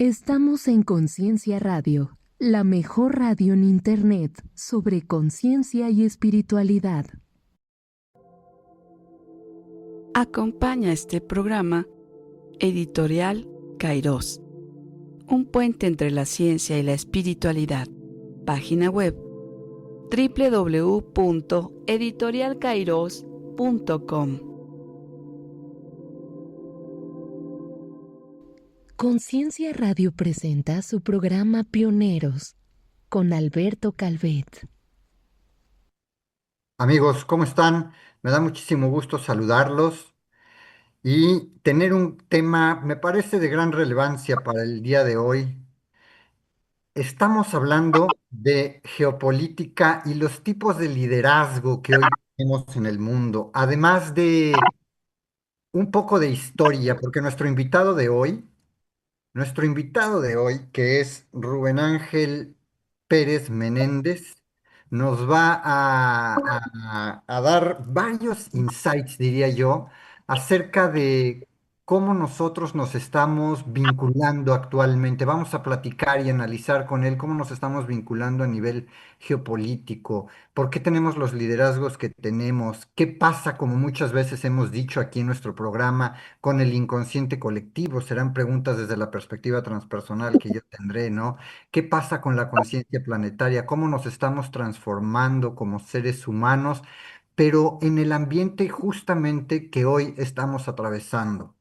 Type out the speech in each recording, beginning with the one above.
Estamos en Conciencia Radio, la mejor radio en Internet sobre conciencia y espiritualidad. Acompaña este programa Editorial Kairos, un puente entre la ciencia y la espiritualidad. Página web www.editorialkairos.com. Conciencia Radio presenta su programa Pioneros con Alberto Calvet. Amigos, ¿cómo están? Me da muchísimo gusto saludarlos y tener un tema, me parece de gran relevancia para el día de hoy. Estamos hablando de geopolítica y los tipos de liderazgo que hoy tenemos en el mundo, además de un poco de historia, porque nuestro invitado de hoy, que es Rubén Ángel Pérez Menéndez, nos va a dar varios insights, diría yo, acerca de cómo nosotros nos estamos vinculando actualmente. Vamos a platicar y analizar con él cómo nos estamos vinculando a nivel geopolítico, por qué tenemos los liderazgos que tenemos, qué pasa, como muchas veces hemos dicho aquí en nuestro programa con el inconsciente colectivo. Serán preguntas desde la perspectiva transpersonal que yo tendré, ¿no? ¿Qué pasa con la conciencia planetaria? ¿Cómo nos estamos transformando como seres humanos, pero en el ambiente justamente que hoy estamos atravesando?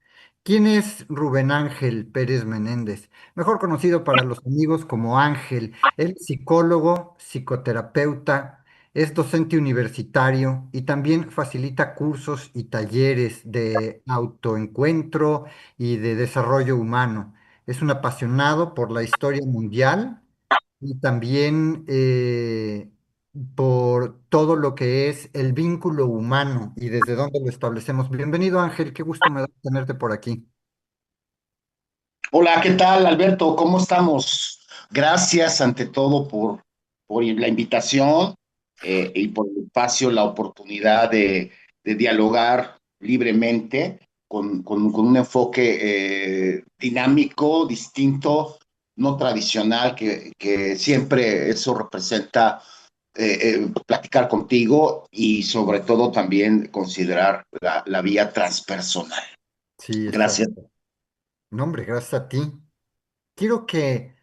¿Quién es Rubén Ángel Pérez Menéndez? Mejor conocido para los amigos como Ángel. Él es psicólogo, psicoterapeuta, es docente universitario y también facilita cursos y talleres de autoencuentro y de desarrollo humano. Es un apasionado por la historia mundial y también por todo lo que es el vínculo humano y desde dónde lo establecemos. Bienvenido, Ángel, qué gusto me da tenerte por aquí. Hola, ¿qué tal, Alberto? ¿Cómo estamos? Gracias ante todo por la invitación y por el espacio, la oportunidad de dialogar libremente con un enfoque dinámico, distinto, no tradicional, que siempre eso representa platicar contigo y sobre todo también considerar la vía transpersonal. Sí, Gracias. exacto. No, hombre, gracias a ti. Quiero que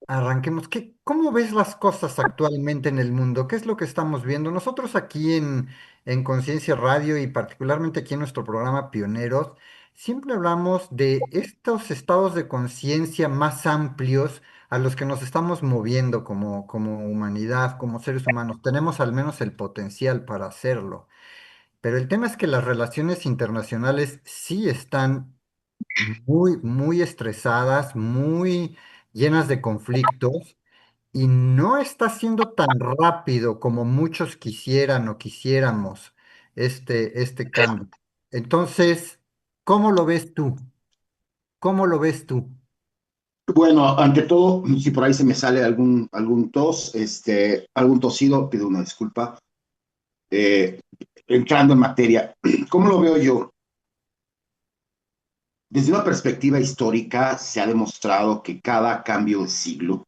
arranquemos. ¿Cómo ves las cosas actualmente en el mundo? ¿Qué es lo que estamos viendo? Nosotros aquí en Conciencia Radio y particularmente aquí en nuestro programa Pioneros, siempre hablamos de estos estados de conciencia más amplios a los que nos estamos moviendo como humanidad, como seres humanos. Tenemos al menos el potencial para hacerlo. Pero el tema es que las relaciones internacionales sí están muy, muy estresadas, muy llenas de conflictos y no está siendo tan rápido como muchos quisieran o quisiéramos este cambio. Entonces, ¿cómo lo ves tú? ¿Cómo lo ves tú? Bueno, ante todo, si por ahí se me sale algún tos, algún tosido, pido una disculpa. Eh, Entrando en materia, ¿cómo lo veo yo? Desde una perspectiva histórica, se ha demostrado que cada cambio de siglo,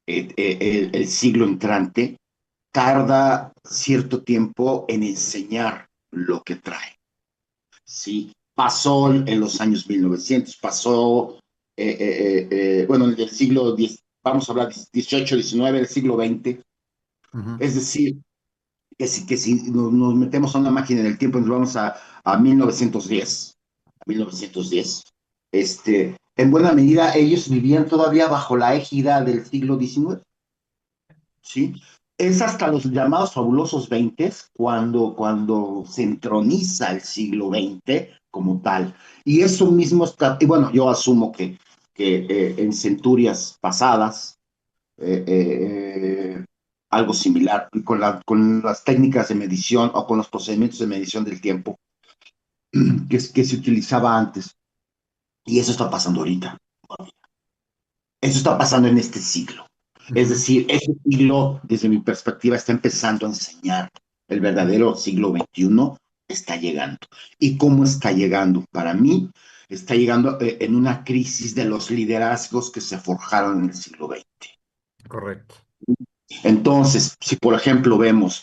el siglo entrante, tarda cierto tiempo en enseñar lo que trae. ¿Sí? Pasó en los años 1900, pasó, bueno, en el siglo X, vamos a hablar 18, 19, del siglo XX. Ujú. Es decir, que si nos metemos a una máquina del tiempo y nos vamos a 1910, a 1910, en buena medida ellos vivían todavía bajo la égida del siglo XIX, ¿sí? Es hasta los llamados fabulosos 20 cuando se entroniza el siglo XX como tal. Y eso mismo está, y bueno, yo asumo que en centurias pasadas, eh, eh, algo similar, con las técnicas de medición o con los procedimientos de medición del tiempo que se utilizaba antes. Y eso está pasando ahorita. Eso está pasando en este siglo. Es Ujú. decir, este siglo, desde mi perspectiva, está empezando a enseñar el verdadero siglo XXI, está llegando. ¿Y cómo está llegando? Para mí, está llegando en una crisis de los liderazgos que se forjaron en el siglo XX. Correcto. Entonces, si por ejemplo vemos,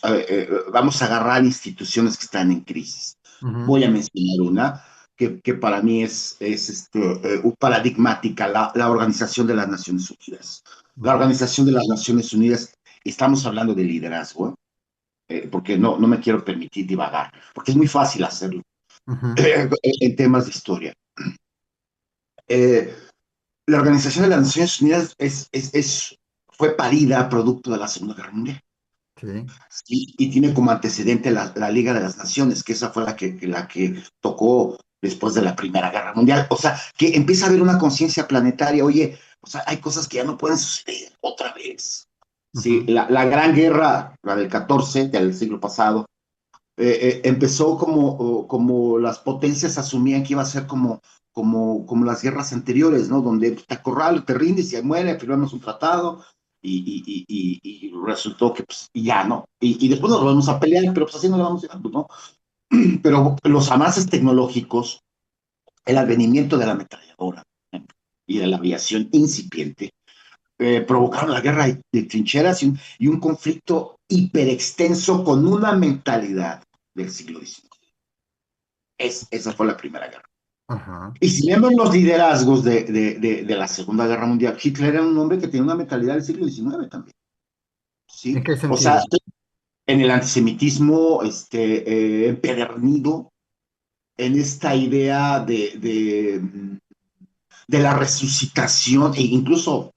vamos a agarrar instituciones que están en crisis. Ujú, Voy a mencionar una que para mí paradigmática, la Organización de las Naciones Unidas. La ujú, Organización de las Naciones Unidas, estamos hablando de liderazgo, porque no me quiero permitir divagar, porque es muy fácil hacerlo ujú. en temas de historia. Eh, la Organización de las Naciones Unidas fue parida producto de la Segunda Guerra Mundial. Sí. Sí, y tiene como antecedente la Liga de las Naciones, que esa fue la que tocó después de la Primera Guerra Mundial. O sea, que empieza a haber una conciencia planetaria. Oye, o sea, hay cosas que ya no pueden suceder otra vez. Sí, Ujú, la Gran Guerra, la del 14 del siglo pasado, empezó como las potencias asumían que iba a ser como las guerras anteriores, ¿no? Donde te acorralo, te rindes y muere, firmamos un tratado y resultó que pues, ya, ¿no? Y después nos volvemos a pelear, pero pues así no le vamos llegando, ¿no? Pero los avances tecnológicos, el advenimiento de la ametralladora y de la aviación incipiente, provocaron la guerra de trincheras y un conflicto hiperextenso con una mentalidad del siglo XIX. Esa fue la Primera Guerra. ajá. Y si vemos los liderazgos de la Segunda Guerra Mundial, Hitler era un hombre que tenía una mentalidad del siglo XIX también, ¿En ¿sí? qué O sea, sentido? en el antisemitismo empedernido, en esta idea de la resucitación, e incluso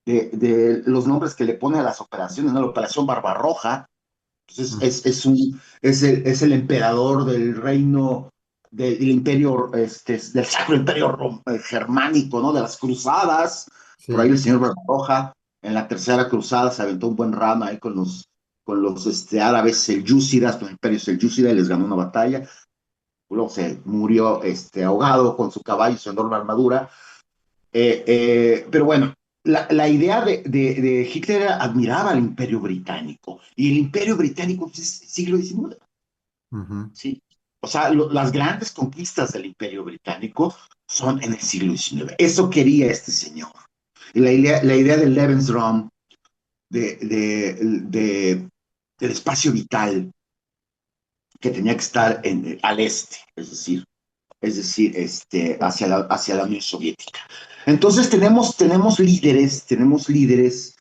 de los nombres que le pone a las operaciones, ¿no? La Operación Barbarroja, pues Mm, es el emperador del reino del imperio, del Sacro Imperio Germánico, ¿no? De las cruzadas, por ahí sí. el señor Barbarroja, en la tercera cruzada se aventó un buen rama ahí con los árabes seljúcidas, los imperios seljúcidas, y les ganó una batalla, luego se murió ahogado con su caballo y su enorme armadura, pero bueno, la idea de Hitler admiraba al Imperio Británico, y el Imperio Británico pues, es siglo XIX, Ujú, ¿sí? O sea, las grandes conquistas del Imperio Británico son en el siglo XIX. Eso quería este señor. Y la idea del Lebensraum, de, de, de- del espacio vital, que tenía que estar al este, es decir, hacia la Unión Soviética. Entonces tenemos líderes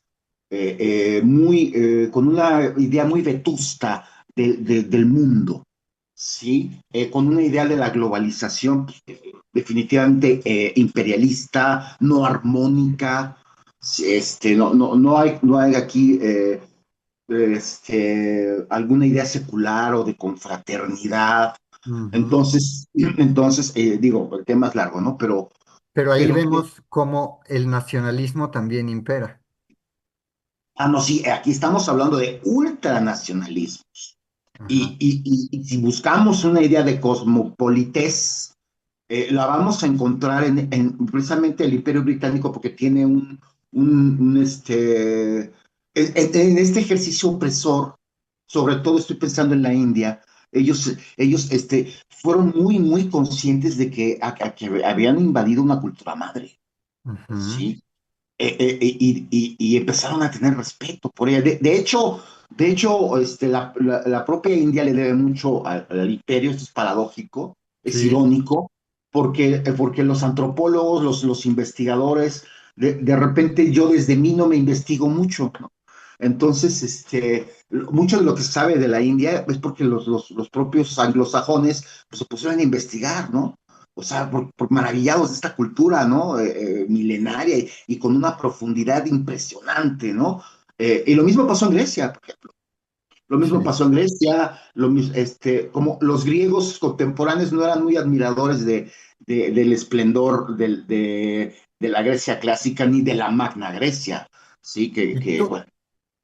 con una idea muy vetusta del mundo, ¿sí? Con una idea de la globalización pues, definitivamente imperialista, no armónica. Sí, no hay aquí alguna idea secular o de confraternidad. ujú. Entonces, digo, el tema es largo, ¿no? Pero, Pero ahí pero, vemos cómo el nacionalismo también impera. no, sí, aquí estamos hablando de ultranacionalismo. Ajá. Y si buscamos una idea de cosmopolitez, la vamos a encontrar precisamente el Imperio Británico, porque tiene en este ejercicio opresor. Sobre todo estoy pensando en la India. Ellos fueron muy, muy conscientes de que habían invadido una cultura madre, Ujú, ¿sí? Y empezaron a tener respeto por ella. De hecho, la propia India le debe mucho al imperio. Esto es paradójico, es sí. irónico, porque los antropólogos, los investigadores, de repente yo desde mí no me investigo mucho, ¿no? Entonces, mucho de lo que se sabe de la India es porque los propios anglosajones pues, se pusieron a investigar, ¿no? O sea, por maravillados de esta cultura, ¿no? Milenaria y con una profundidad impresionante, ¿no? Y lo mismo pasó en Grecia, por ejemplo. Lo mismo Sí. pasó en Grecia, como los griegos contemporáneos no eran muy admiradores del esplendor de la Grecia clásica ni de la Magna Grecia, ¿sí? Y Bueno,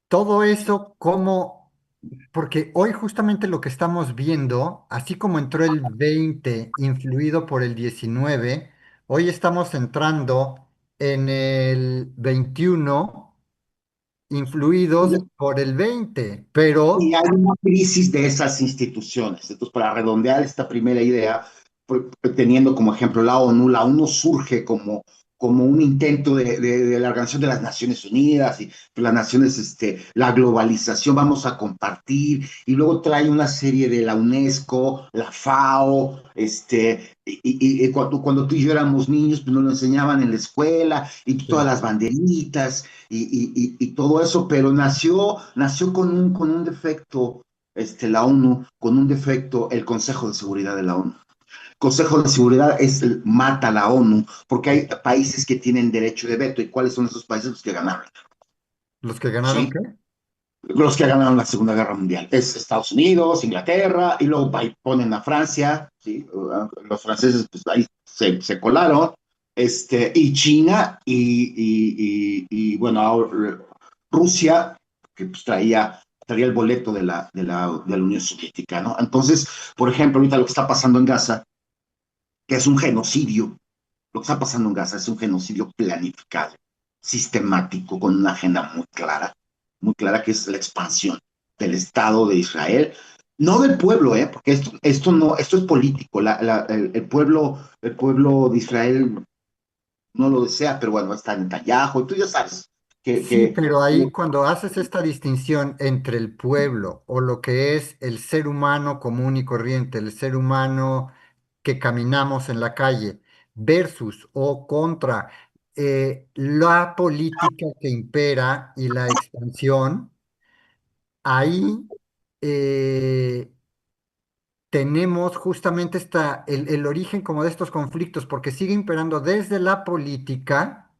todo eso, como, porque hoy justamente lo que estamos viendo, así como entró el 20 influido por el 19, hoy estamos entrando en el 21 influidos por el 20, Y pero hay una crisis de esas instituciones. Entonces, para redondear esta primera idea, teniendo como ejemplo la ONU surge como un intento de la Organización de las Naciones Unidas y las naciones, la globalización, vamos a compartir, y luego trae una serie de la UNESCO, la FAO, y cuando tú y yo éramos niños, pues nos lo enseñaban en la escuela, y todas sí, las banderitas, y todo eso, pero nació con un defecto, la ONU, con un defecto, el Consejo de Seguridad de la ONU. Consejo de Seguridad mata a la ONU porque hay países que tienen derecho de veto. ¿Y cuáles son esos países? Los que ganaron, los que ganaron, ¿sí? ¿qué? Los que ganaron la Segunda Guerra Mundial. Es Estados Unidos, Inglaterra, y luego ahí ponen a Francia, ¿sí? Los franceses, pues ahí se colaron, y China, y bueno, ahora Rusia, que pues traía el boleto de la Unión Soviética, ¿no? Entonces, por ejemplo, ahorita lo que está pasando en Gaza, que es un genocidio. Lo que está pasando en Gaza es un genocidio planificado, sistemático, con una agenda muy clara, que es la expansión del Estado de Israel, no del pueblo, porque esto es político. El pueblo de Israel no lo desea, pero bueno, está en Netanyahu, y tú ya sabes que, Sí, que pero ahí cuando haces esta distinción entre el pueblo o lo que es el ser humano común y corriente, el ser humano que caminamos en la calle, versus o contra la política que impera y la expansión, ahí eh, tenemos justamente el origen como de estos conflictos, porque sigue imperando desde la política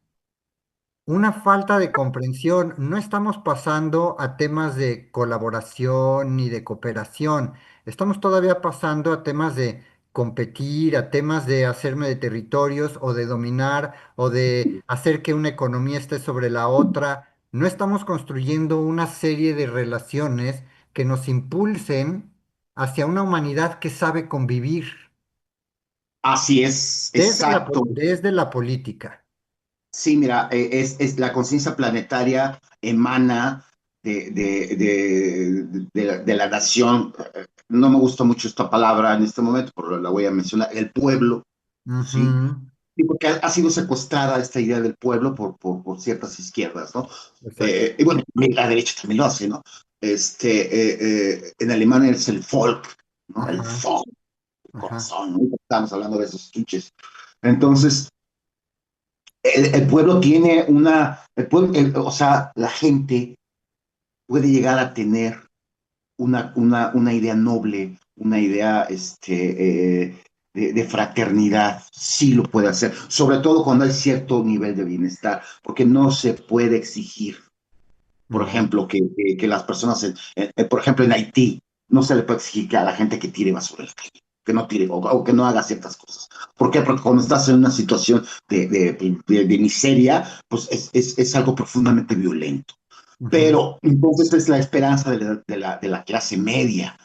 una falta de comprensión. No estamos pasando a temas de colaboración ni de cooperación. Estamos todavía pasando a temas de competir, a temas de hacerme de territorios o de dominar o de hacer que una economía esté sobre la otra. No estamos construyendo una serie de relaciones que nos impulsen hacia una humanidad que sabe convivir así es, desde exacto. desde la política. Sí, mira, la conciencia planetaria emana de la nación. No me gusta mucho esta palabra en este momento, pero la voy a mencionar, el pueblo, ¿sí? Ujú, Y porque ha sido secuestrada esta idea del pueblo por ciertas izquierdas, ¿no? exacto. Y bueno, la derecha también lo hace, ¿no? En alemán es el Volk, ¿no? El Ajá, Volk, el ajá. corazón, ¿no? Estamos hablando de esos chuches. Entonces, el pueblo tiene o sea, la gente puede llegar a tener una idea noble, una idea de fraternidad, sí lo puede hacer, sobre todo cuando hay cierto nivel de bienestar, porque no se puede exigir, por Ujú, ejemplo, que las personas, por ejemplo, en Haití, no se le puede exigir que a la gente que tire basura en la calle, que no tire o que no haga ciertas cosas. ¿Por qué? Porque cuando estás en una situación de miseria, pues es algo profundamente violento. ujú. Pero entonces es la esperanza de la clase media,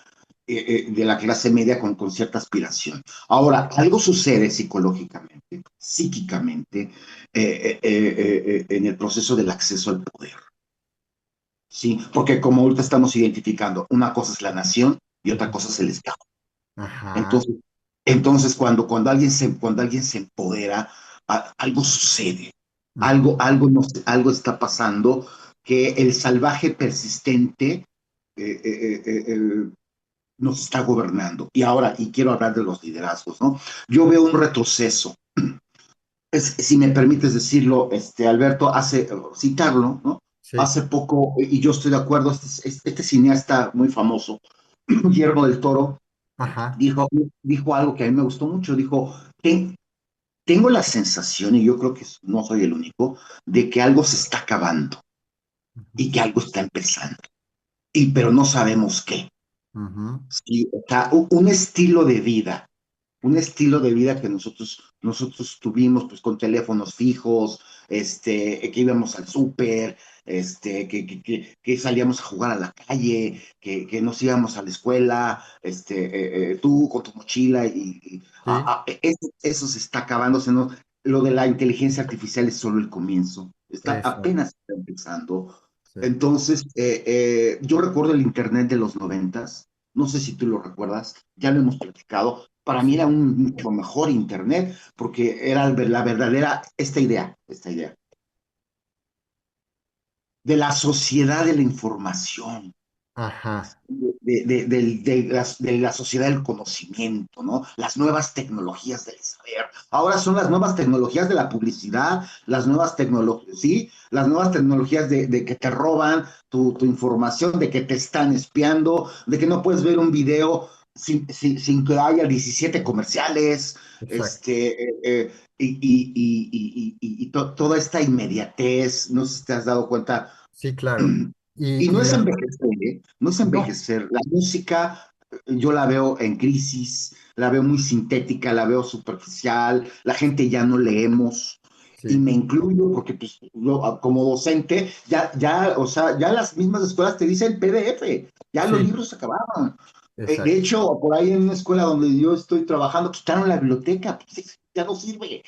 de la clase media con cierta aspiración. Ahora, algo sucede psicológicamente, psíquicamente, en el proceso del acceso al poder. Sí, porque como ahorita estamos identificando, una cosa es la nación y otra Ujú. cosa es el Estado. Ajá. Entonces, cuando alguien se empodera, algo sucede, Ujú, algo está pasando, que el salvaje persistente eh, eh, eh, eh, nos está gobernando. Y quiero hablar de los liderazgos, ¿no? Yo veo un retroceso. Si me permites decirlo, Alberto, citarlo, ¿no? sí, Hace poco, y yo estoy de acuerdo, este cineasta muy famoso, Guillermo del Toro, ajá. dijo algo que a mí me gustó mucho. Dijo: Tengo la sensación, y yo creo que no soy el único, de que algo se está acabando Ujú, y que algo está empezando, pero no sabemos qué. ujú, Sí, o sea, un estilo de vida que nosotros tuvimos, pues, con teléfonos fijos, que íbamos al súper, que salíamos a jugar a la calle, que nos íbamos a la escuela, tú con tu mochila, sí, eso se está acabándose, ¿no? Lo de la inteligencia artificial es solo el comienzo, eso. apenas está empezando. sí. Entonces, yo recuerdo el Internet de los noventas, no sé si tú lo recuerdas, ya lo hemos platicado. Para mí era Sí, un mucho mejor Internet porque era la verdadera, esta idea de la sociedad de la información, ajá, de la sociedad del conocimiento, ¿no? Las nuevas tecnologías del saber. Ahora son las nuevas tecnologías de la publicidad, las nuevas tecnologías, ¿sí? Las nuevas tecnologías de que te roban tu información, de que te están espiando, de que no puedes ver un video sin que haya 17 comerciales, exacto. este, toda esta inmediatez, no sé si te has dado cuenta. Sí, claro. Y no Y es las, envejecer, ¿eh? No es no, envejecer. La música, yo la veo en crisis, la veo muy sintética, la veo superficial, la gente ya no leemos, y sí, me incluyo porque pues, como docente, o sea, ya las mismas escuelas te dicen PDF, ya los sí, libros se acabaron. De exacto. hecho, por ahí en una escuela donde yo estoy trabajando, quitaron la biblioteca, pues, ya no sirve.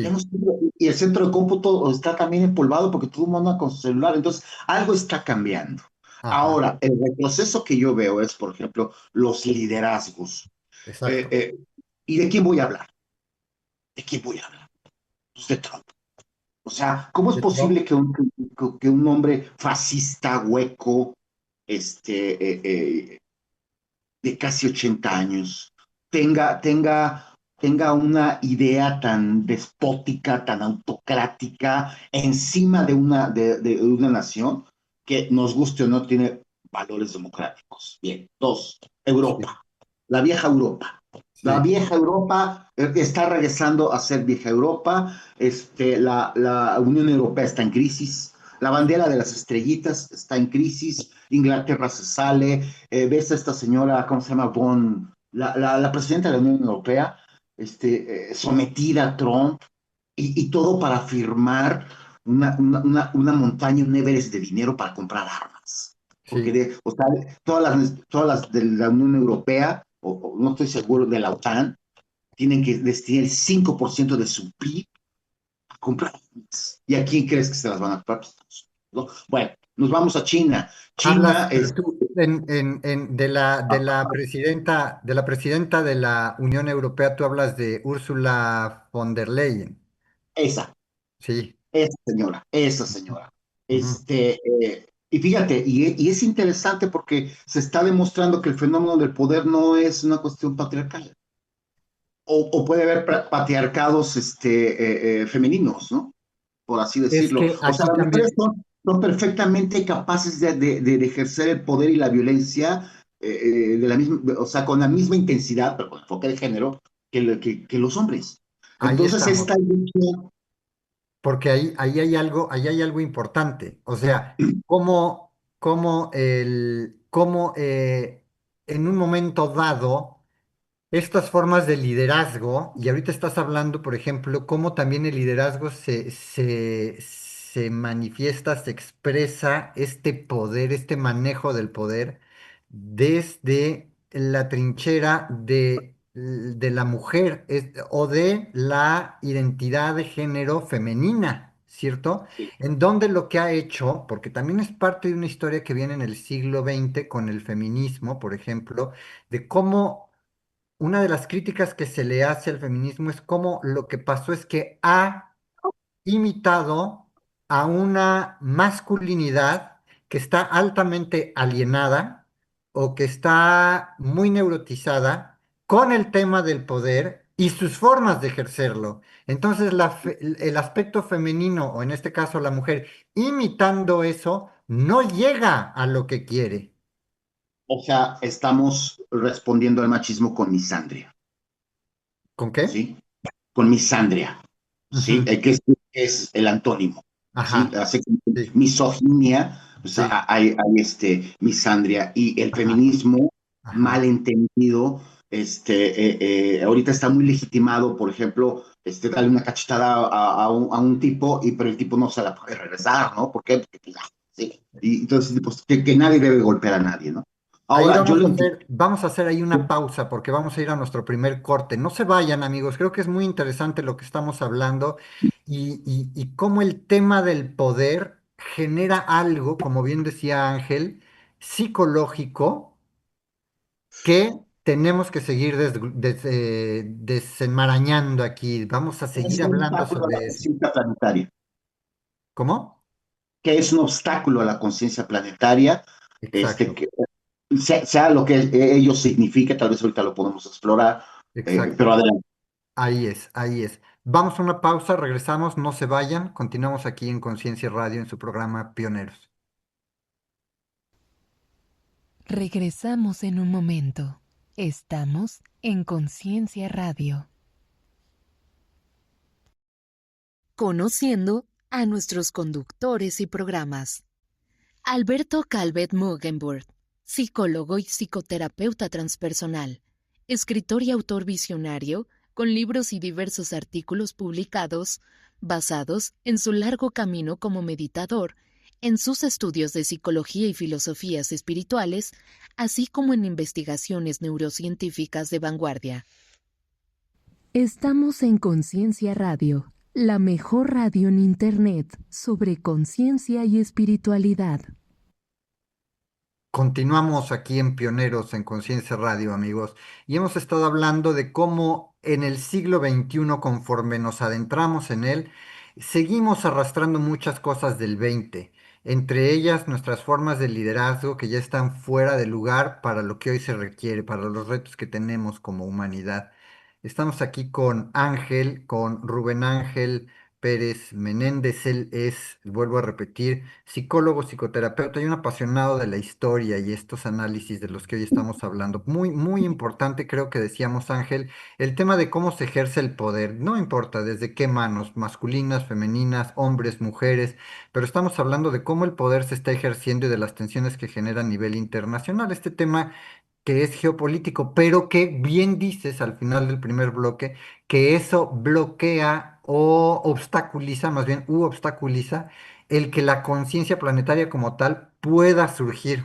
Ya no Sí, sirve. Y el centro de cómputo está también empolvado porque todo el mundo anda con su celular. Entonces, algo está cambiando. ajá, Ahora, el retroceso que yo veo es, por ejemplo, los liderazgos. Eh, exacto. eh, ¿Y de quién voy a hablar? ¿De quién voy a hablar? Pues de Trump. O sea, ¿cómo es De Trump, posible que un hombre fascista, hueco, este, de casi 80 años, tenga una idea tan despótica, tan autocrática encima de una nación que nos guste o no tiene valores democráticos? Bien. Dos, sí, Europa, la vieja Europa. La sí, vieja Europa está regresando a ser vieja Europa. La Unión Europea está en crisis. La bandera de las estrellitas está en crisis. Inglaterra se sale. Ves a esta señora, ¿cómo se llama? La presidenta de la Unión Europea, sometida a Trump, y todo para firmar una montaña, un Everest de dinero para comprar armas. Porque, sí. o sea, todas las de la Unión Europea, o no estoy seguro, de la OTAN, tienen que destinar el 5% de su PIB a comprar armas. ¿Y a quién crees que se las van a comprar? Pues, ¿no? Bueno, nos vamos a China. China Hablas, pero es tú de la presidenta de la Unión Europea, tú hablas de Ursula von der Leyen. esa. Sí, Esa señora. ujú. Y fíjate, y es interesante porque se está demostrando que el fenómeno del poder no es una cuestión patriarcal, o puede haber patriarcados femeninos, ¿no? Por así Es decirlo. que O sea, aquí las mujeres también, son perfectamente capaces de ejercer el poder y la violencia de la misma, o sea, con la misma intensidad, pero con enfoque de género, que los hombres. ahí Entonces, esta estamos. lucha. Porque ahí hay algo importante. O sea, cómo en un momento dado, estas formas de liderazgo, y ahorita estás hablando, por ejemplo, cómo también el liderazgo se manifiesta, se expresa este poder, este manejo del poder, desde la trinchera de la mujer o de la identidad de género femenina, ¿cierto? En donde lo que ha hecho, porque también es parte de una historia que viene en el siglo XX con el feminismo, por ejemplo, de cómo una de las críticas que se le hace al feminismo es cómo lo que pasó es que ha imitado a una masculinidad que está altamente alienada o que está muy neurotizada con el tema del poder y sus formas de ejercerlo. Entonces, el aspecto femenino, o en este caso la mujer, imitando eso, no llega a lo que quiere. O sea, estamos respondiendo al machismo con misandria, ¿Con qué? ¿sí? Con misandria, ¿sí? Ujú. Que es el antónimo, ¿sí? Ajá, Hace sí, misoginia, pues sí, hay misandria, y el ajá, feminismo ajá. malentendido, ahorita está muy legitimado, por ejemplo, darle una cachetada a un tipo, pero el tipo no se la puede regresar, ¿no? ¿Por qué? Porque, pues, sí. Y entonces, pues, que nadie debe golpear a nadie, ¿no? Ahí Ahora, yo lo entiendo. vamos a hacer ahí una pausa porque vamos a ir a nuestro primer corte. No se vayan, amigos. Creo que es muy interesante lo que estamos hablando y cómo el tema del poder genera algo, como bien decía Ángel, psicológico que tenemos que seguir desenmarañando aquí. Vamos a Es seguir un hablando obstáculo a la sobre eso. conciencia planetaria, ¿Cómo? que es un obstáculo a la conciencia planetaria, Exacto, que sea lo que ello signifique, tal vez ahorita lo podemos explorar, exacto. pero adelante. Ahí es, ahí es. Vamos a una pausa, regresamos, no se vayan, continuamos aquí en Conciencia Radio en su programa Pioneros. Regresamos en un momento. Estamos en Conciencia Radio. Conociendo a nuestros conductores y programas. Alberto Calvet Mugenburg, psicólogo y psicoterapeuta transpersonal, escritor y autor visionario, con libros y diversos artículos publicados, basados en su largo camino como meditador, en sus estudios de psicología y filosofías espirituales, así como en investigaciones neurocientíficas de vanguardia. Estamos en Conciencia Radio, la mejor radio en Internet sobre conciencia y espiritualidad. Continuamos aquí en Pioneros en Conciencia Radio, amigos, y hemos estado hablando de cómo en el siglo XXI, conforme nos adentramos en él, seguimos arrastrando muchas cosas del XX, entre ellas nuestras formas de liderazgo que ya están fuera de lugar para lo que hoy se requiere, para los retos que tenemos como humanidad. Estamos aquí con Ángel, con Rubén Ángel Pérez Menéndez. Él es, vuelvo a repetir, psicólogo, psicoterapeuta y un apasionado de la historia y estos análisis de los que hoy estamos hablando. Muy, muy importante, creo que decíamos, Ángel, el tema de cómo se ejerce el poder. No importa desde qué manos, masculinas, femeninas, hombres, mujeres, pero estamos hablando de cómo el poder se está ejerciendo y de las tensiones que genera a nivel internacional. Este tema que es geopolítico, pero que bien dices al final del primer bloque, que eso bloquea o obstaculiza, más bien, obstaculiza el que la conciencia planetaria como tal pueda surgir,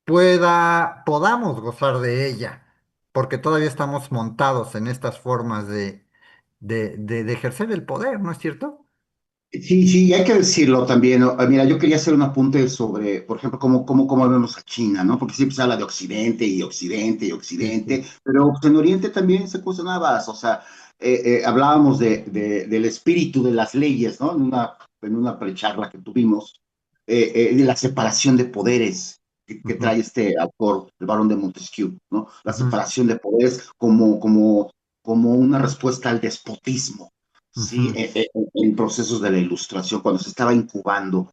podamos gozar de ella, porque todavía estamos montados en estas formas de ejercer el poder, ¿no es cierto? Sí, sí, y hay que decirlo también, ¿no? Mira, yo quería hacer un apunte sobre, por ejemplo, cómo vemos a China, ¿no? Porque siempre se habla de Occidente y Occidente y Sí, Occidente, sí. pero pues, en Oriente también se cuestionaba, o sea, hablábamos del espíritu de las leyes, ¿no? En una precharla que tuvimos, de la separación de poderes que Ujú, trae este autor, el Barón de Montesquieu, ¿no? La ujú, separación de poderes como una respuesta al despotismo. Sí, ujú. en procesos de la ilustración, cuando se estaba incubando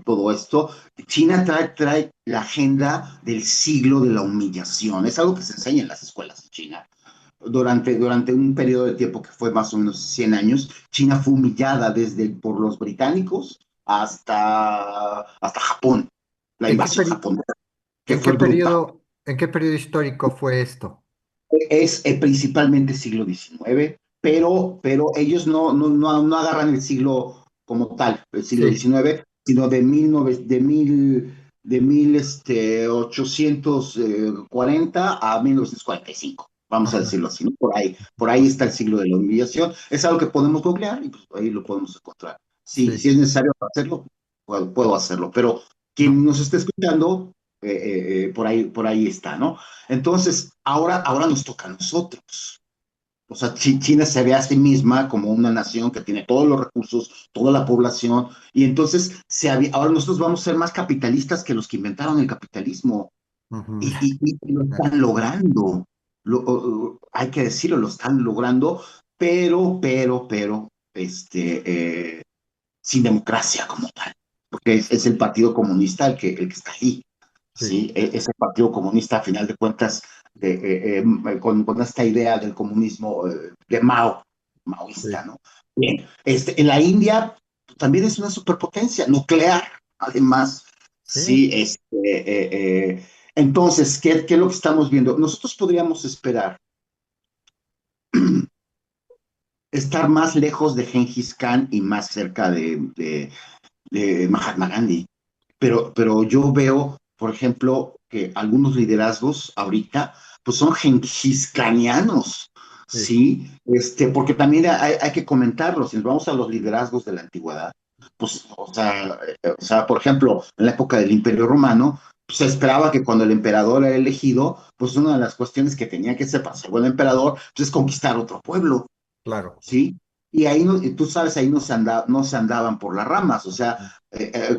todo esto, China trae la agenda del siglo de la humillación. Es algo que se enseña en las escuelas de China. Durante un periodo de tiempo que fue más o menos 100 años, China fue humillada por los británicos hasta Japón, la ¿En qué invasión japonesa, que en qué fue brutal. en qué periodo histórico fue esto? Es principalmente siglo XIX, pero ellos no agarran el siglo como tal, el siglo Sí. XIX, sino de 1840 a 1945, vamos a Ajá, decirlo así, ¿no? Por ahí ajá. está el siglo de la humillación. Es algo que podemos googlear y pues ahí lo podemos encontrar. Si Sí. es necesario hacerlo, puedo hacerlo, pero No. quien nos esté escuchando, por ahí está, ¿no? Entonces, ahora nos toca a nosotros. O sea, China se ve a sí misma como una nación que tiene todos los recursos, toda la población, y entonces ahora nosotros vamos a ser más capitalistas que los que inventaron el capitalismo. Ujú. Y lo están logrando. Hay que decirlo, lo están logrando, pero, sin democracia como tal, porque es el Partido Comunista el que está ahí. Sí, ¿Sí? Es el Partido Comunista, a final de cuentas, con esta idea del comunismo de maoísta, sí, ¿no? Bien, en la India también es una superpotencia nuclear, además, sí, sí, entonces, ¿qué es lo que estamos viendo? Nosotros podríamos esperar estar más lejos de Gengis Khan y más cerca de Mahatma Gandhi. Pero yo veo, por ejemplo, que algunos liderazgos ahorita, pues son genghiscanianos, sí. ¿sí? Porque también hay que comentarlo, si nos vamos a los liderazgos de la antigüedad, pues, o sea, por ejemplo, en la época del Imperio Romano, pues, se esperaba que cuando el emperador era elegido, pues una de las cuestiones que tenía que hacer para ser buen emperador, pues es conquistar otro pueblo, Claro. ¿sí? Y ahí, no, y tú sabes, ahí no se andaban por las ramas, o sea,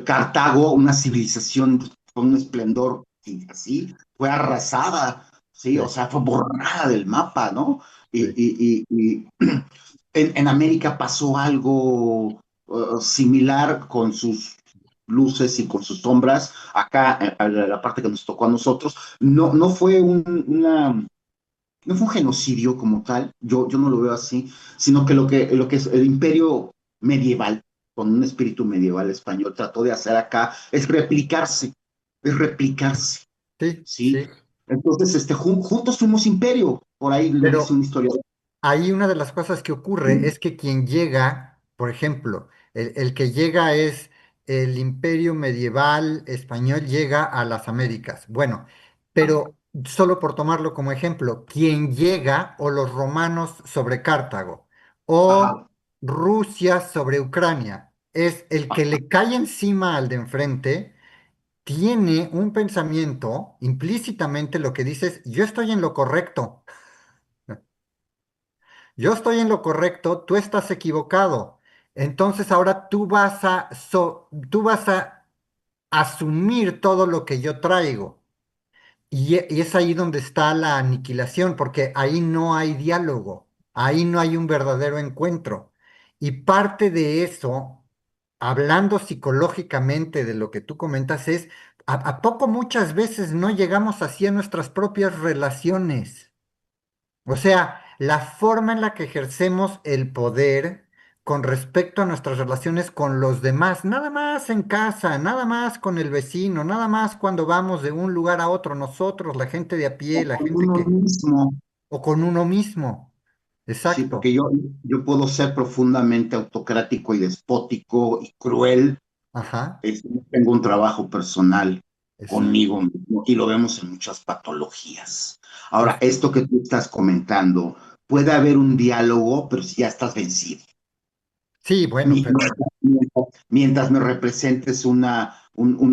Cartago, una civilización con un esplendor así, fue arrasada, ¿sí? O Sí, sea, fue borrada del mapa, ¿no? sí. Y en América pasó algo similar con sus luces y con sus sombras. Acá, la parte que nos tocó a nosotros, no fue no fue un genocidio como tal, yo no lo veo así, sino que lo que es el imperio medieval, con un espíritu medieval español, trató de hacer acá es replicarse, Sí, ¿sí? sí. Entonces, juntos fuimos imperio, por ahí lo dice Pero una historia. ahí una de las cosas que ocurre es que quien llega, por ejemplo, el que llega es el imperio medieval español llega a las Américas. Bueno, pero solo por tomarlo como ejemplo, quien llega o los romanos sobre Cartago o Ajá. Rusia sobre Ucrania, es el que le cae encima al de enfrente, tiene un pensamiento implícitamente lo que dices, yo estoy en lo correcto. Yo estoy en lo correcto, tú estás equivocado. Entonces ahora tú vas a asumir todo lo que yo traigo. Y es ahí donde está la aniquilación, porque ahí no hay diálogo, ahí no hay un verdadero encuentro. Y parte de eso, hablando psicológicamente de lo que tú comentas, es, ¿a poco muchas veces no llegamos así a nuestras propias relaciones? O sea, la forma en la que ejercemos el poder con respecto a nuestras relaciones con los demás, nada más en casa, nada más con el vecino, nada más cuando vamos de un lugar a otro, nosotros, la gente de a pie, O la con gente uno que, mismo. o con uno mismo. Sí, porque Exacto. yo puedo ser profundamente autocrático y despótico y cruel. Ajá, Tengo un trabajo personal exacto. conmigo mismo y lo vemos en muchas patologías. Ahora, Es, esto que tú estás comentando, puede haber un diálogo, pero si ya estás vencido. sí, bueno, pero Mientras me representes un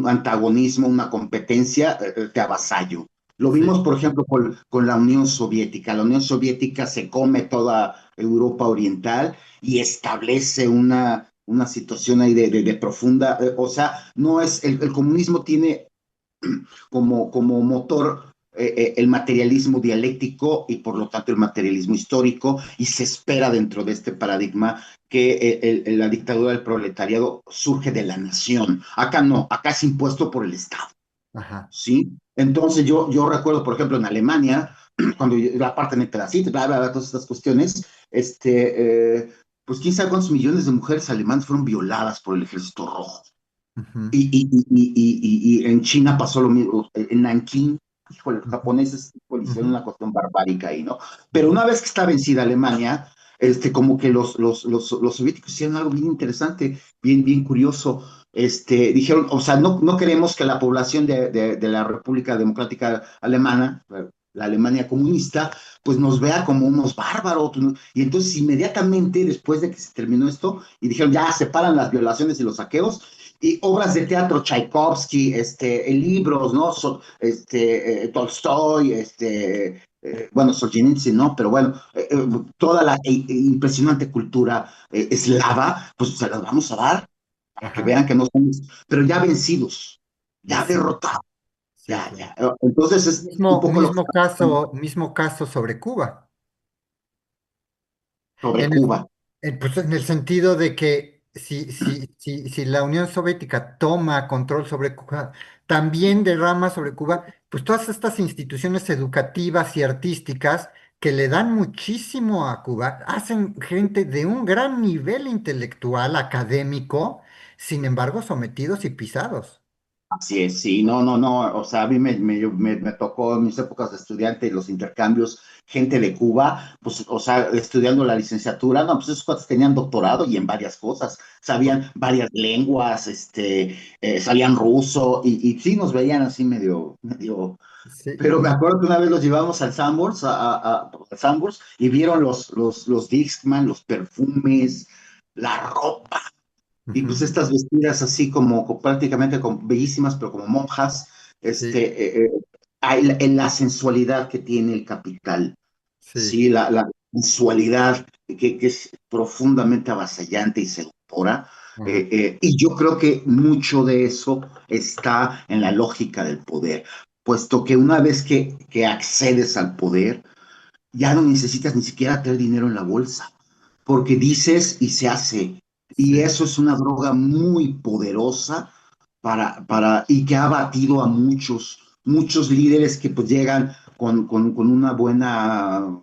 antagonismo, una competencia, te avasallo. Lo sí, vimos, por ejemplo, con la Unión Soviética. La Unión Soviética se come toda Europa Oriental y establece una situación ahí de profunda, o sea, no es, el comunismo tiene como motor el materialismo dialéctico y por lo tanto el materialismo histórico y se espera dentro de este paradigma que la dictadura del proletariado surge de la nación. Acá no, acá es impuesto por el Estado, ajá, ¿sí? Entonces yo recuerdo, por ejemplo, en Alemania, cuando la parte en el pedacito, bla, bla, bla, todas estas cuestiones, pues quién sabe cuántos millones de mujeres alemanas fueron violadas por el ejército rojo. ujú, Y en China pasó lo mismo, en Nankín, híjole, los ujú, japoneses hicieron ujú, una cuestión barbárica ahí, ¿no? Pero ujú, una vez que está vencida Alemania, como que los soviéticos hicieron algo bien interesante, bien curioso. Dijeron, o sea, no queremos que la población de la República Democrática Alemana, la Alemania comunista, pues nos vea como unos bárbaros, ¿no? Y entonces inmediatamente después de que se terminó esto, y dijeron, ya separan las violaciones y los saqueos, y obras de teatro, Tchaikovsky, libros, ¿no? Tolstoy, bueno, Solzhenitsyn, ¿no? Pero bueno, toda la impresionante cultura eslava, pues se las vamos a dar para que ajá, vean que no somos, pero ya vencidos, ya exacto. derrotados, Sí, ya, claro. ya. Entonces es un poco lo que está pasando Mismo caso sobre Cuba. sobre En el, Cuba. pues en el sentido de que si la Unión Soviética toma control sobre Cuba, también derrama sobre Cuba, pues todas estas instituciones educativas y artísticas que le dan muchísimo a Cuba, hacen gente de un gran nivel intelectual, académico, sin embargo, sometidos y pisados. Así es, sí, no, o sea, a mí me tocó en mis épocas de estudiante los intercambios, gente de Cuba, pues, o sea, estudiando la licenciatura, no, pues esos cuates tenían doctorado y en varias cosas, sabían varias lenguas, sabían ruso y sí nos veían así medio, Sí, pero me acuerdo que una vez los llevamos al Sambors, al Sambors y vieron los Discman, los perfumes, la ropa. y pues Ujú. estas vestidas así como prácticamente como, bellísimas, pero como monjas, Sí, en la sensualidad que tiene el capital, sí. sí, la sensualidad que es profundamente avasallante y seductora. Ajá. Y yo creo que mucho de eso está en la lógica del poder, puesto que una vez que accedes al poder, ya no necesitas ni siquiera tener dinero en la bolsa, porque dices y se hace. Y Sí. eso es una droga muy poderosa y que ha batido a muchos líderes que pues llegan con una buena,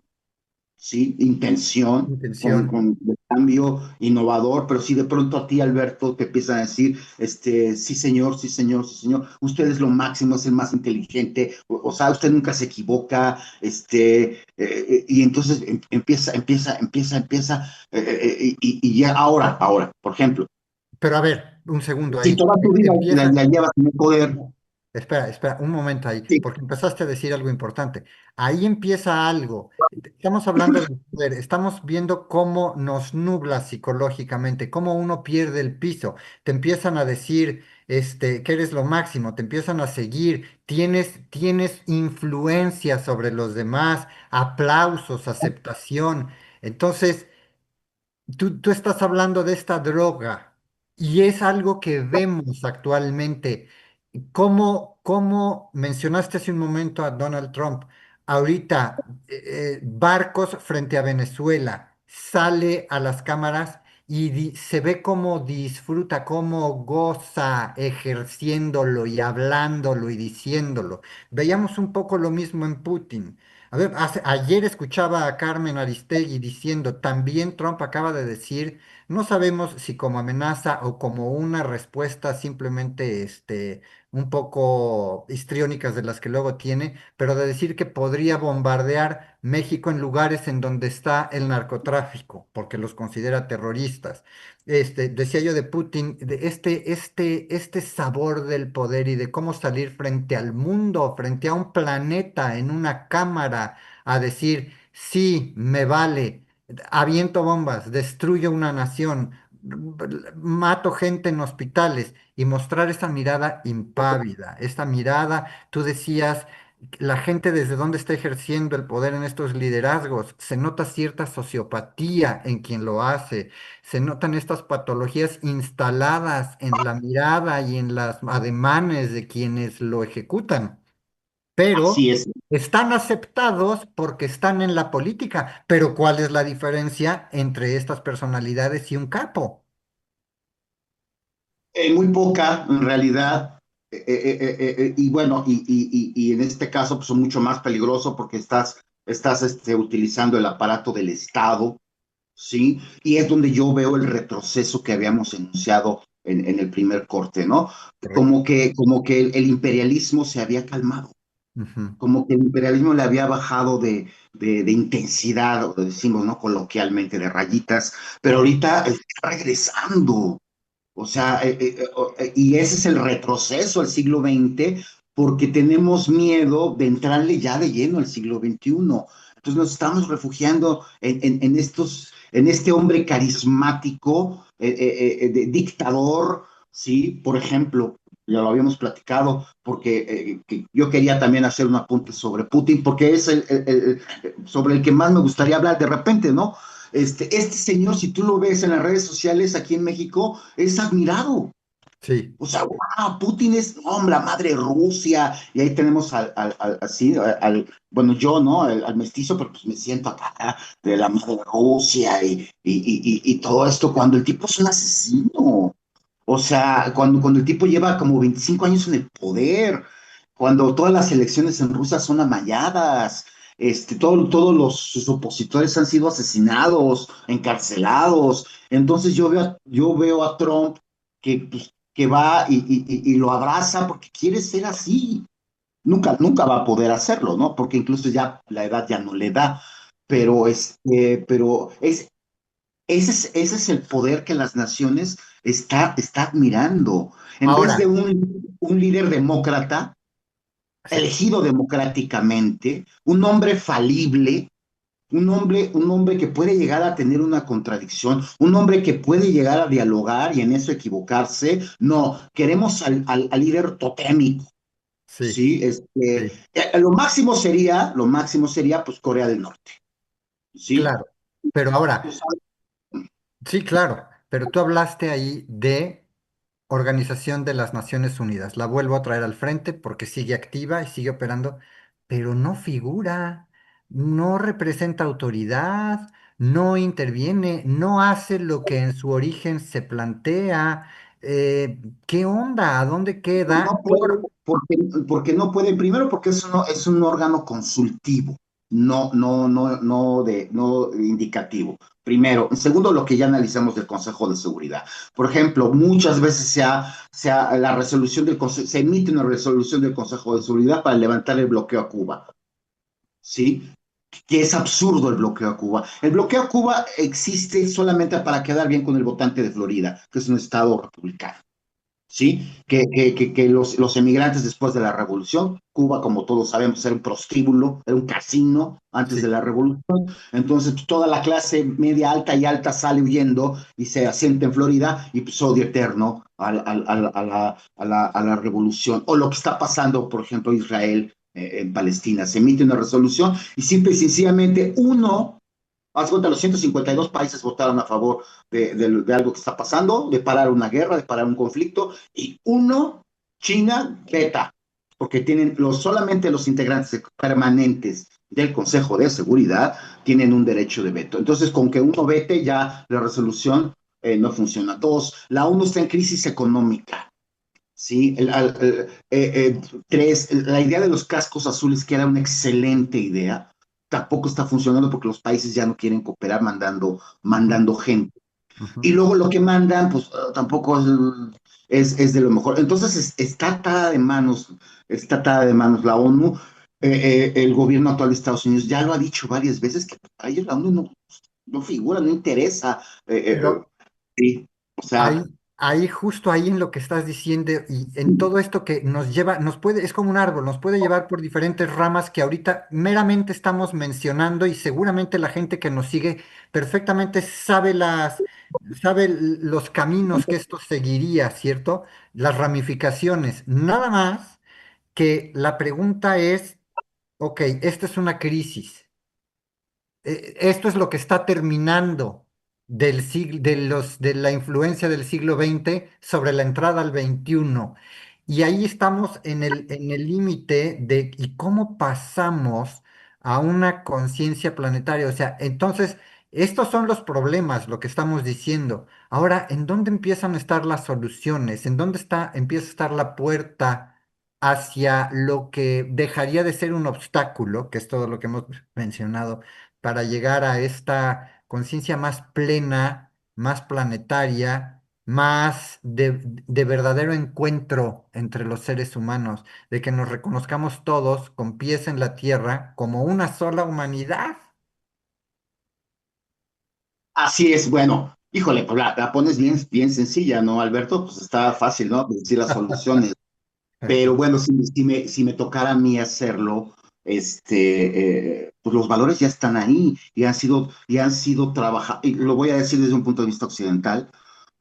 sí, intención, Intención. de cambio innovador, pero si de pronto a ti, Alberto, te empiezan a decir, sí señor, sí señor, sí señor, usted es lo máximo, es el más inteligente, o sea, usted nunca se equivoca, y entonces empieza, y ya ahora, por ejemplo, Pero a ver, un segundo si ahí. toda tu vida la, Empieza. la llevas en el poder, No, espera, espera, un momento ahí, sí, porque empezaste a decir algo importante. Ahí empieza algo. Estamos hablando del poder, estamos viendo cómo nos nubla psicológicamente, cómo uno pierde el piso. Te empiezan a decir, que eres lo máximo, te empiezan a seguir, tienes influencia sobre los demás, aplausos, aceptación. Entonces, tú estás hablando de esta droga y es algo que vemos actualmente. ¿Cómo mencionaste hace un momento a Donald Trump? Ahorita, barcos frente a Venezuela, sale a las cámaras y se ve cómo disfruta, cómo goza ejerciéndolo y hablándolo y diciéndolo. Veíamos un poco lo mismo en Putin. A ver, ayer escuchaba a Carmen Aristegui diciendo, también Trump acaba de decir, no sabemos si como amenaza o como una respuesta simplemente un poco histriónicas de las que luego tiene, pero de decir que podría bombardear México en lugares en donde está el narcotráfico, porque los considera terroristas. Decía yo de Putin, de este sabor del poder y de cómo salir frente al mundo, frente a un planeta, en una cámara, a decir, sí, me vale, aviento bombas, destruyo una nación, mato gente en hospitales y mostrar esa mirada impávida, esa mirada, tú decías, la gente desde dónde está ejerciendo el poder en estos liderazgos, se nota cierta sociopatía en quien lo hace, se notan estas patologías instaladas en la mirada y en las ademanes de quienes lo ejecutan, pero así es. están aceptados porque están en la política. Pero ¿cuál es la diferencia entre estas personalidades y un capo? Muy poca, en realidad. Y bueno, y en este caso pues, son mucho más peligroso porque estás utilizando el aparato del Estado, ¿sí? Y es donde yo veo el retroceso que habíamos enunciado en el primer corte, ¿no? Correcto. Como que el imperialismo se había calmado, Ujú. como que el imperialismo le había bajado de intensidad, o decimos, ¿no? Coloquialmente, de rayitas, pero Ajá. ahorita está regresando. O sea, y ese es el retroceso al siglo XX, porque tenemos miedo de entrarle ya de lleno al siglo XXI. Entonces nos estamos refugiando en este hombre carismático, dictador, ¿sí? Por ejemplo, ya lo habíamos platicado, porque que yo quería también hacer un apunte sobre Putin, porque es sobre el que más me gustaría hablar de repente, ¿no? Este señor, si tú lo ves en las redes sociales aquí en México, es admirado. Sí, O sea, wow, Putin es, no, hombre, la madre Rusia, y ahí tenemos bueno, yo, ¿no? Al mestizo, pero pues me siento acá de la madre Rusia y todo esto, cuando el tipo es un asesino. O sea, cuando el tipo lleva como 25 años en el poder, cuando todas las elecciones en Rusia son amañadas, todos sus opositores han sido asesinados, encarcelados. Entonces yo veo a Trump que va y lo abraza porque quiere ser así. Nunca va a poder hacerlo, ¿no? Porque incluso ya la edad ya no le da. Pero ese es el poder que las naciones está admirando. En vez de ahora, un líder demócrata, sí, elegido democráticamente, un hombre falible, un hombre que puede llegar a tener una contradicción, un hombre que puede llegar a dialogar y en eso equivocarse. No, queremos al líder totémico, Sí, ¿sí? sí, Lo máximo sería, pues, Corea del Norte, ¿sí? claro. Pero ahora, sí, claro, pero tú hablaste ahí de Organización de las Naciones Unidas. La vuelvo a traer al frente porque sigue activa y sigue operando, pero no figura, no representa autoridad, no interviene, no hace lo que en su origen se plantea. ¿Qué onda? ¿A dónde queda? No puede, porque no puede, primero porque es un órgano consultivo, no indicativo. Primero. En segundo, lo que ya analizamos del Consejo de Seguridad. Por ejemplo, muchas veces la resolución del se emite una resolución del Consejo de Seguridad para levantar el bloqueo a Cuba, ¿sí? Que es absurdo el bloqueo a Cuba. El bloqueo a Cuba existe solamente para quedar bien con el votante de Florida, que es un estado republicano. ¿Sí? Que los emigrantes después de la revolución, Cuba, como todos sabemos, era un prostíbulo, era un casino antes de Sí, la revolución, entonces toda la clase media alta y alta sale huyendo y se asienta en Florida y pues odio eterno a la revolución, o lo que está pasando, por ejemplo, en Israel, en Palestina, se emite una resolución y simple y sencillamente haz cuenta, los 152 países votaron a favor de algo que está pasando, de parar una guerra, de parar un conflicto, y China, veta, porque solamente los integrantes permanentes del Consejo de Seguridad tienen un derecho de veto. Entonces, con que uno vete, ya la resolución no funciona. Dos, la ONU está en crisis económica. Sí, tres, la idea de los cascos azules, que era una excelente idea, tampoco está funcionando porque los países ya no quieren cooperar ujú, mandando gente. ujú. Y luego lo que mandan, pues tampoco es de lo mejor. Entonces está atada de manos la ONU. El gobierno actual de Estados Unidos ya lo ha dicho varias veces que para ellos la ONU no figura, no interesa. Pero Sí, o ahí, sea, ahí, justo ahí en lo que estás diciendo y en todo esto que nos lleva, es como un árbol, nos puede llevar por diferentes ramas que ahorita meramente estamos mencionando y seguramente la gente que nos sigue perfectamente sabe los caminos que esto seguiría, ¿cierto? Las ramificaciones. Nada más que la pregunta es, ok, esta es una crisis. Esto es lo que está terminando de la influencia del siglo XX sobre la entrada al XXI. Y ahí estamos en el límite de y cómo pasamos a una conciencia planetaria. O sea, entonces, estos son los problemas, lo que estamos diciendo. Ahora, ¿en dónde empiezan a estar las soluciones? ¿En dónde empieza a estar la puerta hacia lo que dejaría de ser un obstáculo, que es todo lo que hemos mencionado, para llegar a esta conciencia más plena, más planetaria, más de verdadero encuentro entre los seres humanos, de que nos reconozcamos todos con pies en la tierra como una sola humanidad? así es, bueno, híjole, pues la pones bien sencilla, ¿no, Alberto? Pues está fácil, ¿no? Decir las soluciones. Pero bueno, si me tocara a mí hacerlo, pues los valores ya están ahí y han sido trabajados, y lo voy a decir desde un punto de vista occidental,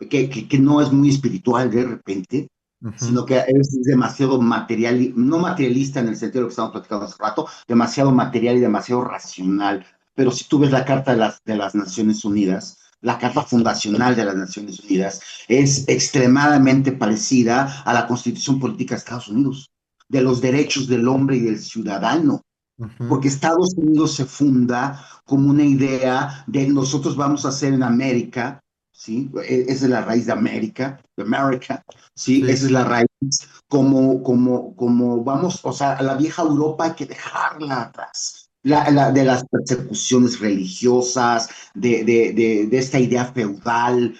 que no es muy espiritual de repente, Ujú, sino que es demasiado material, no materialista en el sentido de lo que estamos platicando hace rato, demasiado material y demasiado racional. Pero si tú ves la Carta de las Naciones Unidas, la Carta Fundacional de las Naciones Unidas, es extremadamente parecida a la Constitución Política de Estados Unidos, de los derechos del hombre y del ciudadano, ujú, porque Estados Unidos se funda como una idea de nosotros vamos a ser en América, ¿sí? Esa es la raíz de América, de América, ¿sí? Esa sí, es la raíz, como vamos, o sea, la vieja Europa hay que dejarla atrás. De las persecuciones religiosas, de esta idea feudal,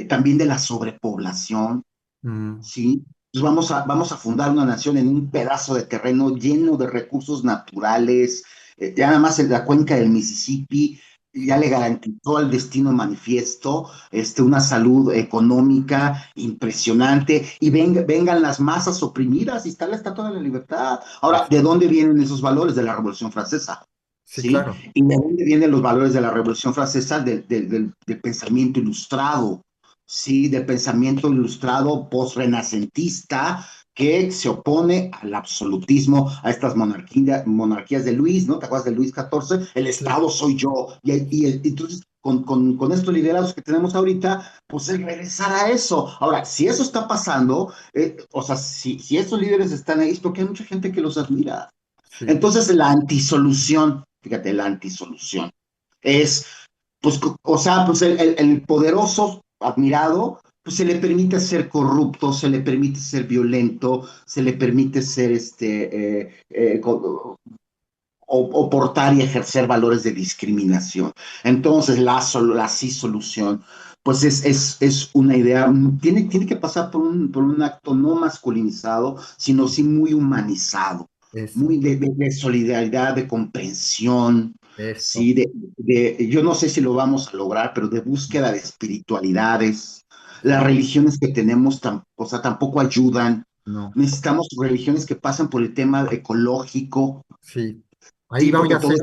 también de la sobrepoblación, mm, ¿sí? Pues vamos a fundar una nación en un pedazo de terreno lleno de recursos naturales, ya nada más en la cuenca del Mississippi ya sí. le garantizó al destino manifiesto una salud económica impresionante y vengan las masas oprimidas y está la Estatua de la Libertad. Ahora, ¿de Exacto. dónde vienen esos valores? De la Revolución Francesa. Sí, ¿sí? claro. ¿Y de dónde vienen los valores de la Revolución Francesa? Del pensamiento ilustrado, ¿sí? Del pensamiento ilustrado post-renacentista que se opone al absolutismo, a estas monarquías de Luis, ¿no? ¿Te acuerdas de Luis XIV? El Sí, Estado soy yo. Entonces, con estos liderados que tenemos ahorita, pues el regresar a eso. Ahora, si eso está pasando, o sea, si estos líderes están ahí, es porque hay mucha gente que los admira. sí, Entonces, la antisolución, fíjate, la antisolución es, pues, o sea, pues el poderoso admirado, pues se le permite ser corrupto, se le permite ser violento, se le permite ser o portar y ejercer valores de discriminación. Entonces, la sí solución, pues es una idea, tiene que pasar por un acto no masculinizado, sino sí muy humanizado, eso, muy de solidaridad, de comprensión, eso. sí, yo no sé si lo vamos a lograr, pero de búsqueda de espiritualidades. Las Sí, religiones que tenemos, o sea, tampoco ayudan. no, Necesitamos religiones que pasan por el tema ecológico, sí. sí, porque todo es.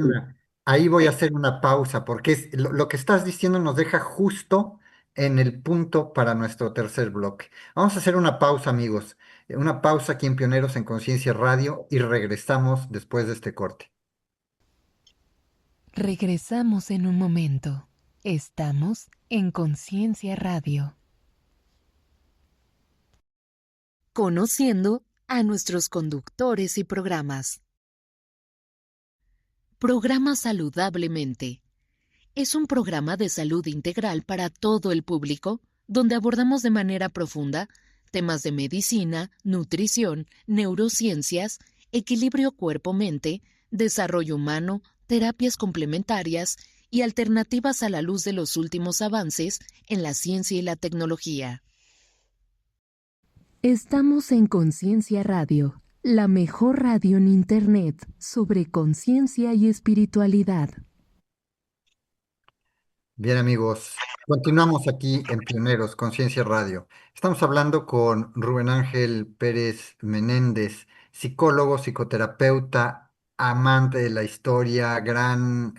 Ahí voy a hacer una pausa, porque lo que estás diciendo nos deja justo en el punto para nuestro tercer bloque. Vamos a hacer una pausa, amigos. Una pausa aquí en Pioneros en Conciencia Radio y regresamos después de este corte. Regresamos en un momento. Estamos en Conciencia Radio. Conociendo a nuestros conductores y programas. Programa Saludablemente. Es un programa de salud integral para todo el público, donde abordamos de manera profunda temas de medicina, nutrición, neurociencias, equilibrio cuerpo-mente, desarrollo humano, terapias complementarias y alternativas a la luz de los últimos avances en la ciencia y la tecnología. Estamos en Conciencia Radio, la mejor radio en Internet sobre conciencia y espiritualidad. Bien, amigos, continuamos aquí en Pioneros, Conciencia Radio. Estamos hablando con Rubén Ángel Pérez Menéndez, psicólogo, psicoterapeuta, amante de la historia, grandes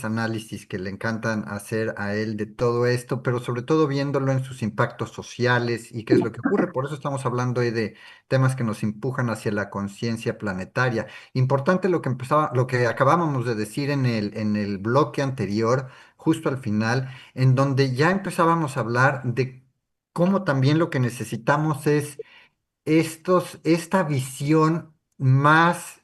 análisis que le encantan hacer a él de todo esto, pero sobre todo viéndolo en sus impactos sociales y qué es lo que ocurre. Por eso estamos hablando hoy de temas que nos empujan hacia la conciencia planetaria. Importante lo que acabábamos de decir en el bloque anterior, justo al final, en donde ya empezábamos a hablar de cómo también lo que necesitamos es esta visión más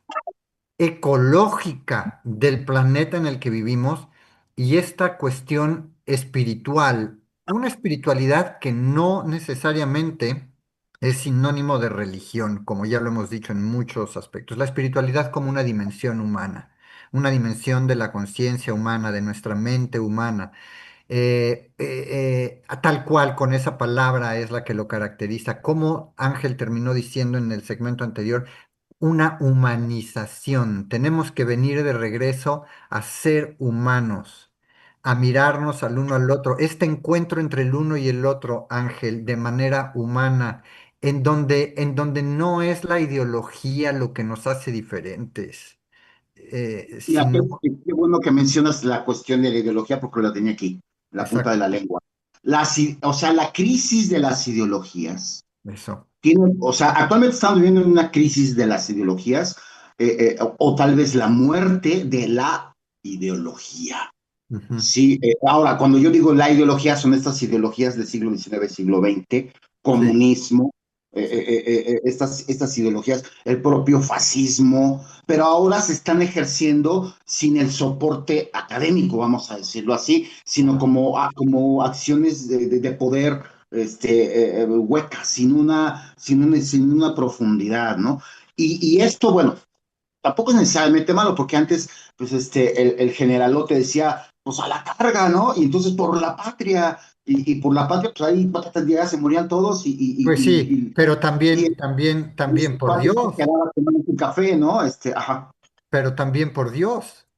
ecológica del planeta en el que vivimos y esta cuestión espiritual, una espiritualidad que no necesariamente es sinónimo de religión, como ya lo hemos dicho en muchos aspectos. La espiritualidad como una dimensión humana, una dimensión de la conciencia humana, de nuestra mente humana. Tal cual con esa palabra es la que lo caracteriza. Como Ángel terminó diciendo en el segmento anterior, una humanización. Tenemos que venir de regreso a ser humanos, a mirarnos al uno al otro. Este encuentro entre el uno y el otro, Ángel, de manera humana, en donde no es la ideología lo que nos hace diferentes, Mira, qué, sino, qué bueno que mencionas la cuestión de la ideología porque la tenía aquí, en la punta de exacto, la lengua. O sea, la crisis de las ideologías eso. o sea, actualmente estamos viviendo en una crisis de las ideologías, o tal vez la muerte de la ideología. Ujú, Sí, ahora, cuando yo digo la ideología, son estas ideologías del siglo XIX, siglo XX, sí, comunismo, sí, estas ideologías, el propio fascismo, pero ahora se están ejerciendo sin el soporte académico, vamos a decirlo así, sino ajá, como acciones de poder huecas, sin una profundidad, ¿no? Y esto, bueno, tampoco es necesariamente malo, porque antes, pues, el generalote decía, pues a la carga, ¿no? Y entonces por la patria, y por la patria, pues ahí patatas llegadas, se morían todos, pues sí, pero y también este por cuate se Dios, quedaba tomando un café, ¿no? Ajá. pero también por Dios.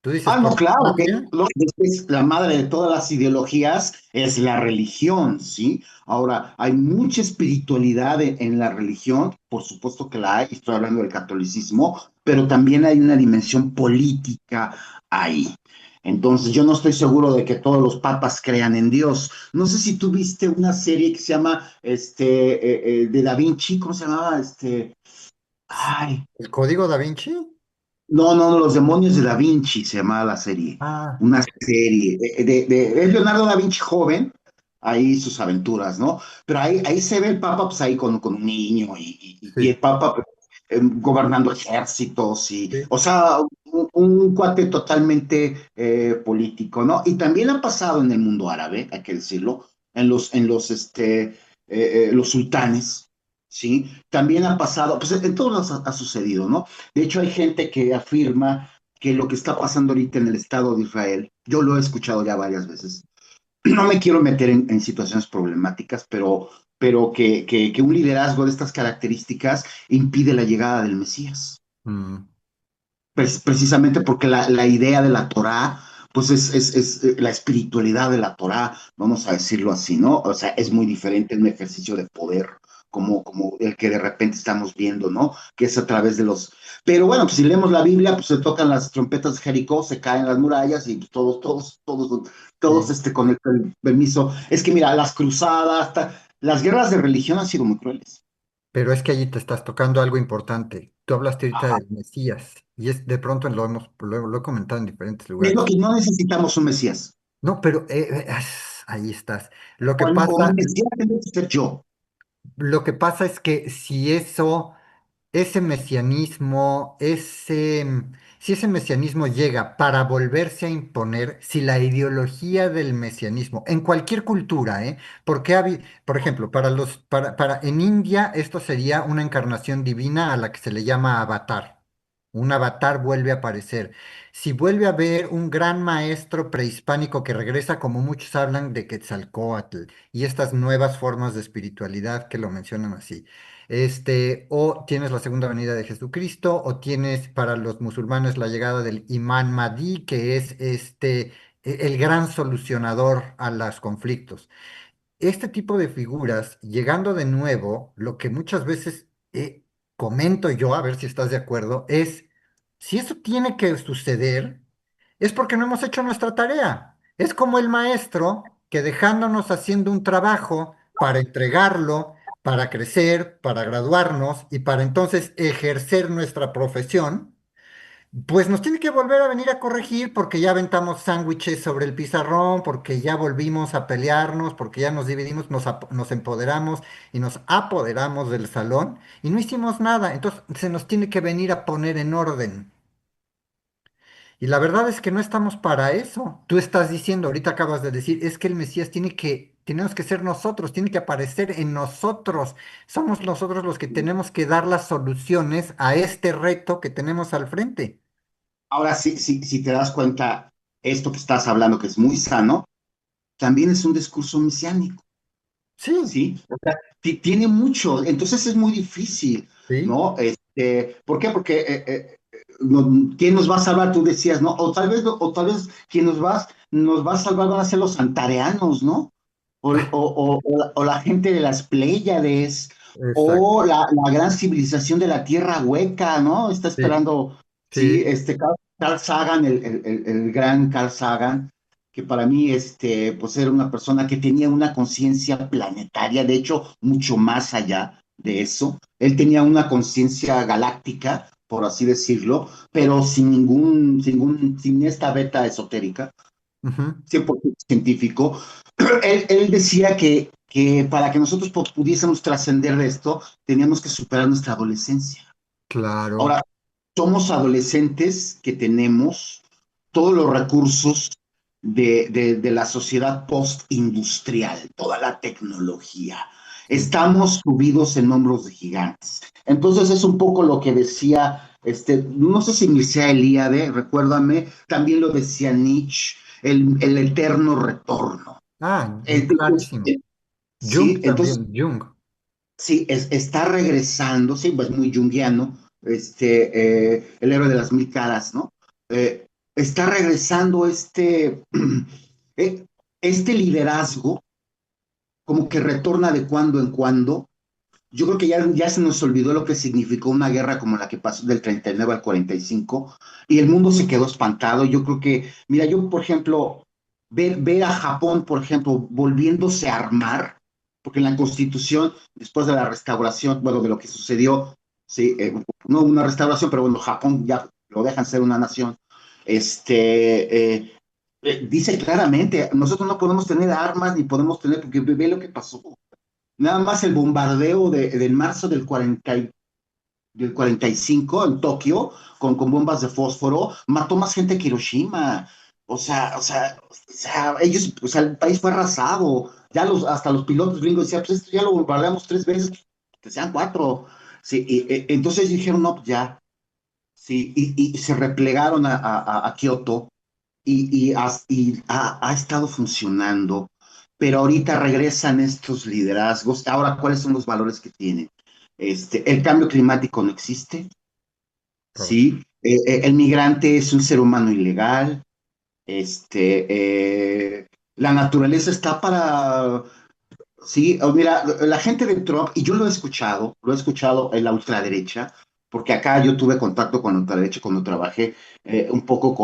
Tú dices Ah, no, por claro, que ciencia. lo que es la madre de todas las ideologías es la religión, ¿sí? Ahora, hay mucha espiritualidad en la religión, por supuesto que la hay, estoy hablando del catolicismo, pero también hay una dimensión política ahí. Entonces, yo no estoy seguro de que todos los papas crean en Dios. No sé si tú viste una serie que se llama, de Da Vinci, ¿cómo se llamaba? Ay, ¿El código Da Vinci? no, no, no, Los demonios de Da Vinci se llamaba la serie. Ah, Una serie es Leonardo da Vinci joven, ahí sus aventuras, ¿no? Pero ahí se ve el Papa, pues ahí con un niño y sí, el Papa pues, gobernando ejércitos sí. o sea, un cuate totalmente político, ¿no? Y también ha pasado en el mundo árabe, hay que decirlo, los sultanes, ¿sí? También ha pasado, pues en todos lados ha sucedido, ¿no? De hecho, hay gente que afirma que lo que está pasando ahorita en el Estado de Israel, yo lo he escuchado ya varias veces, no me quiero meter en situaciones problemáticas, pero que un liderazgo de estas características impide la llegada del Mesías. Mm. Precisamente porque la idea de la Torá, pues es la espiritualidad de la Torá, vamos a decirlo así, ¿no? O sea, es muy diferente en un ejercicio de poder, como el que de repente estamos viendo, ¿no? Que es a través de los... Pero bueno, pues si leemos la Biblia, pues se tocan las trompetas de Jericó, se caen las murallas y pues, todos Sí. con el permiso. Es que mira, las cruzadas, las guerras de religión han sido muy crueles. Pero es que allí te estás tocando algo importante. Tú hablaste ahorita del Mesías y es de pronto lo he comentado en diferentes Es lo lugares. que no necesitamos un Mesías. No, pero ahí estás. Lo que O mi pasa, Mesías tiene que ser yo. lo que pasa es que si eso ese mesianismo, si ese mesianismo llega para volverse a imponer, si la ideología del mesianismo, en cualquier cultura, porque por ejemplo, en India esto sería una encarnación divina a la que se le llama avatar. Un avatar vuelve a aparecer. Si vuelve a haber un gran maestro prehispánico que regresa, como muchos hablan de Quetzalcóatl y estas nuevas formas de espiritualidad que lo mencionan así. O tienes la segunda venida de Jesucristo, o tienes para los musulmanes la llegada del Imán Mahdi, que es el gran solucionador a los conflictos. Este tipo de figuras, llegando de nuevo, lo que muchas veces comento yo, a ver si estás de acuerdo, es, si eso tiene que suceder, es porque no hemos hecho nuestra tarea. Es como el maestro que dejándonos haciendo un trabajo para entregarlo, para crecer, para graduarnos y para entonces ejercer nuestra profesión, pues nos tiene que volver a venir a corregir porque ya aventamos sándwiches sobre el pizarrón, porque ya volvimos a pelearnos, porque ya nos dividimos, nos empoderamos y nos apoderamos del salón y no hicimos nada. Entonces se nos tiene que venir a poner en orden. Y la verdad es que no estamos para eso. Tú estás diciendo, ahorita acabas de decir, es que el Mesías tenemos que ser nosotros, tiene que aparecer en nosotros. Somos nosotros los que tenemos que dar las soluciones a este reto que tenemos al frente. Ahora, si te das cuenta, esto que estás hablando, que es muy sano, también es un discurso mesiánico, Sí, ¿sí? O sea, tiene mucho, entonces es muy difícil, sí, ¿no? ¿Por qué? Porque ¿quién nos va a salvar? Tú decías, ¿no? O tal vez quien nos va a salvar van a ser los santareanos, ¿no? O la gente de las Pléyades, exacto. o la gran civilización de la Tierra Hueca, ¿no? Está Sí, esperando, sí, sí. Carl Sagan, el gran Carl Sagan, que para mí, pues era una persona que tenía una conciencia planetaria, de hecho, mucho más allá de eso. Él tenía una conciencia galáctica, por así decirlo, pero sin esta beta esotérica, Ujú. 100% científico. Él decía que para que nosotros pudiésemos trascender de esto, teníamos que superar nuestra adolescencia. Claro. Ahora, somos adolescentes que tenemos todos los recursos de la sociedad postindustrial, toda la tecnología. Sí. Estamos subidos en hombros de gigantes. Entonces es un poco lo que decía, no sé si Mircea Eliade, recuérdame, también lo decía Nietzsche, el eterno retorno. Ah, Entonces, clarísimo. sí, Jung entonces también, Jung. sí, está regresando, sí, pues muy junguiano, el héroe de las mil caras, ¿no? Eh, está regresando eh, este liderazgo, como que retorna de cuando en cuando. Yo creo que ya se nos olvidó lo que significó una guerra como la que pasó del 39 al 45 y el mundo se quedó espantado. Yo creo que, mira, yo, por ejemplo, ver a Japón, por ejemplo, volviéndose a armar, porque en la Constitución, después de la restauración, bueno, de lo que sucedió, sí, no una restauración, pero bueno, Japón ya lo dejan ser una nación, dice claramente, nosotros no podemos tener armas ni podemos tener, porque ve lo que pasó. Nada más el bombardeo del marzo del 45 en Tokio con bombas de fósforo mató más gente que Hiroshima. Ellos, o sea, el país fue arrasado. Hasta los pilotos gringos decían, pues esto ya lo bombardeamos 3 veces, que sean 4. Sí, entonces dijeron, no, pues ya. Sí, y se replegaron a Kioto y ha estado funcionando, pero ahorita regresan estos liderazgos. Ahora, ¿cuáles son los valores que tienen? El cambio climático no existe, Correcto. ¿sí? El migrante es un ser humano ilegal, la naturaleza está para. Sí, mira, la gente de Trump, y yo lo he escuchado en la ultraderecha, porque acá yo tuve contacto con la ultraderecha cuando trabajé un poco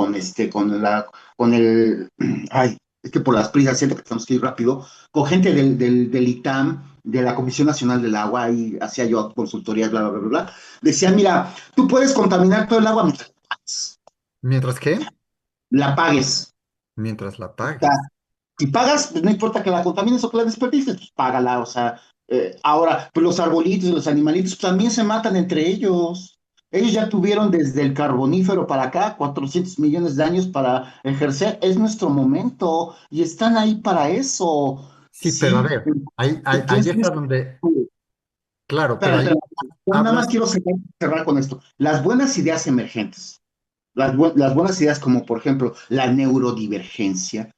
ay, es que por las prisas siento que tenemos que ir rápido, con gente del ITAM, de la Comisión Nacional del Agua, y hacía yo consultorías, bla, bla, bla, bla, bla. Decían, mira, tú puedes contaminar todo el agua mientras ¿Mientras qué? la pagues. Mientras la O sea, pagues. si pagas, pues no importa que la contamines o que la desperdicies, pues págala, o sea, ahora, pues los arbolitos y los animalitos pues, también se matan entre ellos. Ellos ya tuvieron desde el carbonífero para acá 400 millones de años para ejercer, es nuestro momento y están ahí para eso, Sí, pero a ¿sí? ver, ahí Entonces, está donde, claro, pero espera, ahí espera, nada más hablas, quiero cerrar con esto. Las buenas ideas emergentes, las buenas ideas como por ejemplo la neurodivergencia,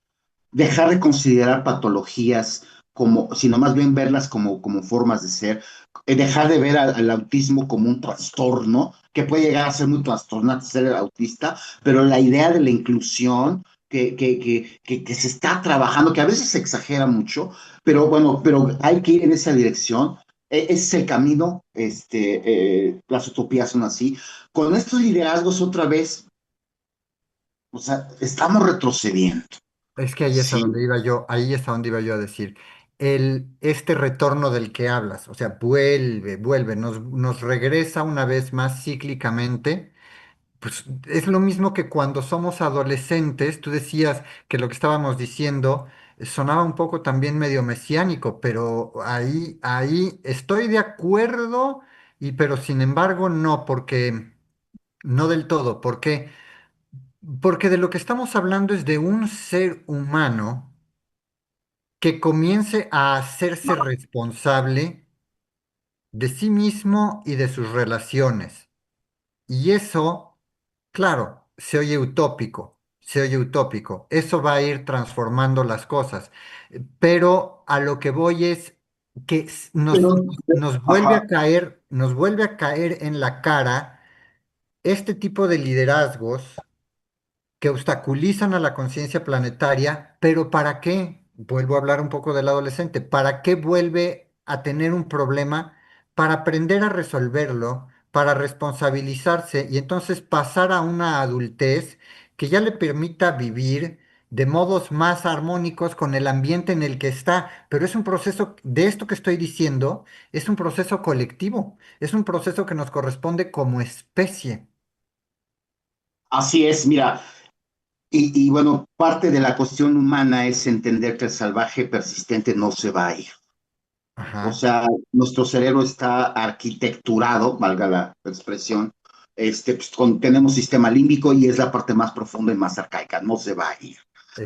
dejar de considerar patologías como, sino más bien verlas como formas de ser, dejar de ver al autismo como un trastorno, que puede llegar a ser muy trastornante ser autista, pero la idea de la inclusión que se está trabajando, que a veces se exagera mucho, pero bueno, pero hay que ir en esa dirección. Ese es el camino, las utopías son así. Con estos liderazgos otra vez, o sea, estamos retrocediendo. es que ahí es a Sí, donde iba yo, ahí es a donde iba yo a decir, este retorno del que hablas, o sea, vuelve, nos regresa una vez más cíclicamente. Pues es lo mismo que cuando somos adolescentes, tú decías que lo que estábamos diciendo sonaba un poco también medio mesiánico, pero ahí estoy de acuerdo, pero sin embargo no, porque no del todo. ¿Por qué? Porque de lo que estamos hablando es de un ser humano que comience a hacerse responsable de sí mismo y de sus relaciones. Y eso, claro, se oye utópico. Eso va a ir transformando las cosas. Pero a lo que voy es que pero, nos vuelve ajá, a caer, nos vuelve a caer en la cara este tipo de liderazgos que obstaculizan a la conciencia planetaria, pero ¿para qué? Vuelvo a hablar un poco del adolescente. ¿Para qué vuelve a tener un problema? Para aprender a resolverlo, para responsabilizarse y entonces pasar a una adultez que ya le permita vivir de modos más armónicos con el ambiente en el que está. Pero es un proceso, de esto que estoy diciendo, es un proceso colectivo, es un proceso que nos corresponde como especie. así es, mira, y bueno, parte de la cuestión humana es entender que el salvaje persistente no se va a ir. O Ajá. sea, nuestro cerebro está arquitecturado, valga la expresión, pues, tenemos sistema límbico y es la parte más profunda y más arcaica, no se va a ir.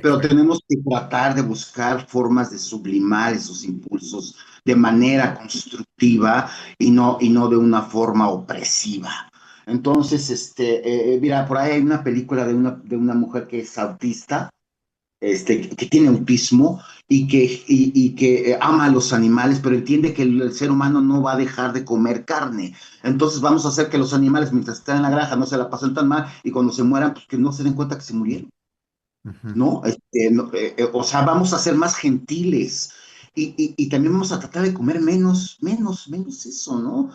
Pero Exacto. tenemos que tratar de buscar formas de sublimar esos impulsos de manera constructiva y no de una forma opresiva. Entonces, mira, por ahí hay una película de una mujer que es autista que tiene autismo y que ama a los animales, pero entiende que el ser humano no va a dejar de comer carne. Entonces vamos a hacer que los animales, mientras están en la granja, no se la pasen tan mal y cuando se mueran, pues que no se den cuenta que se murieron, Ujú. ¿no? O sea, vamos a ser más gentiles. Y también vamos a tratar de comer menos eso, ¿no?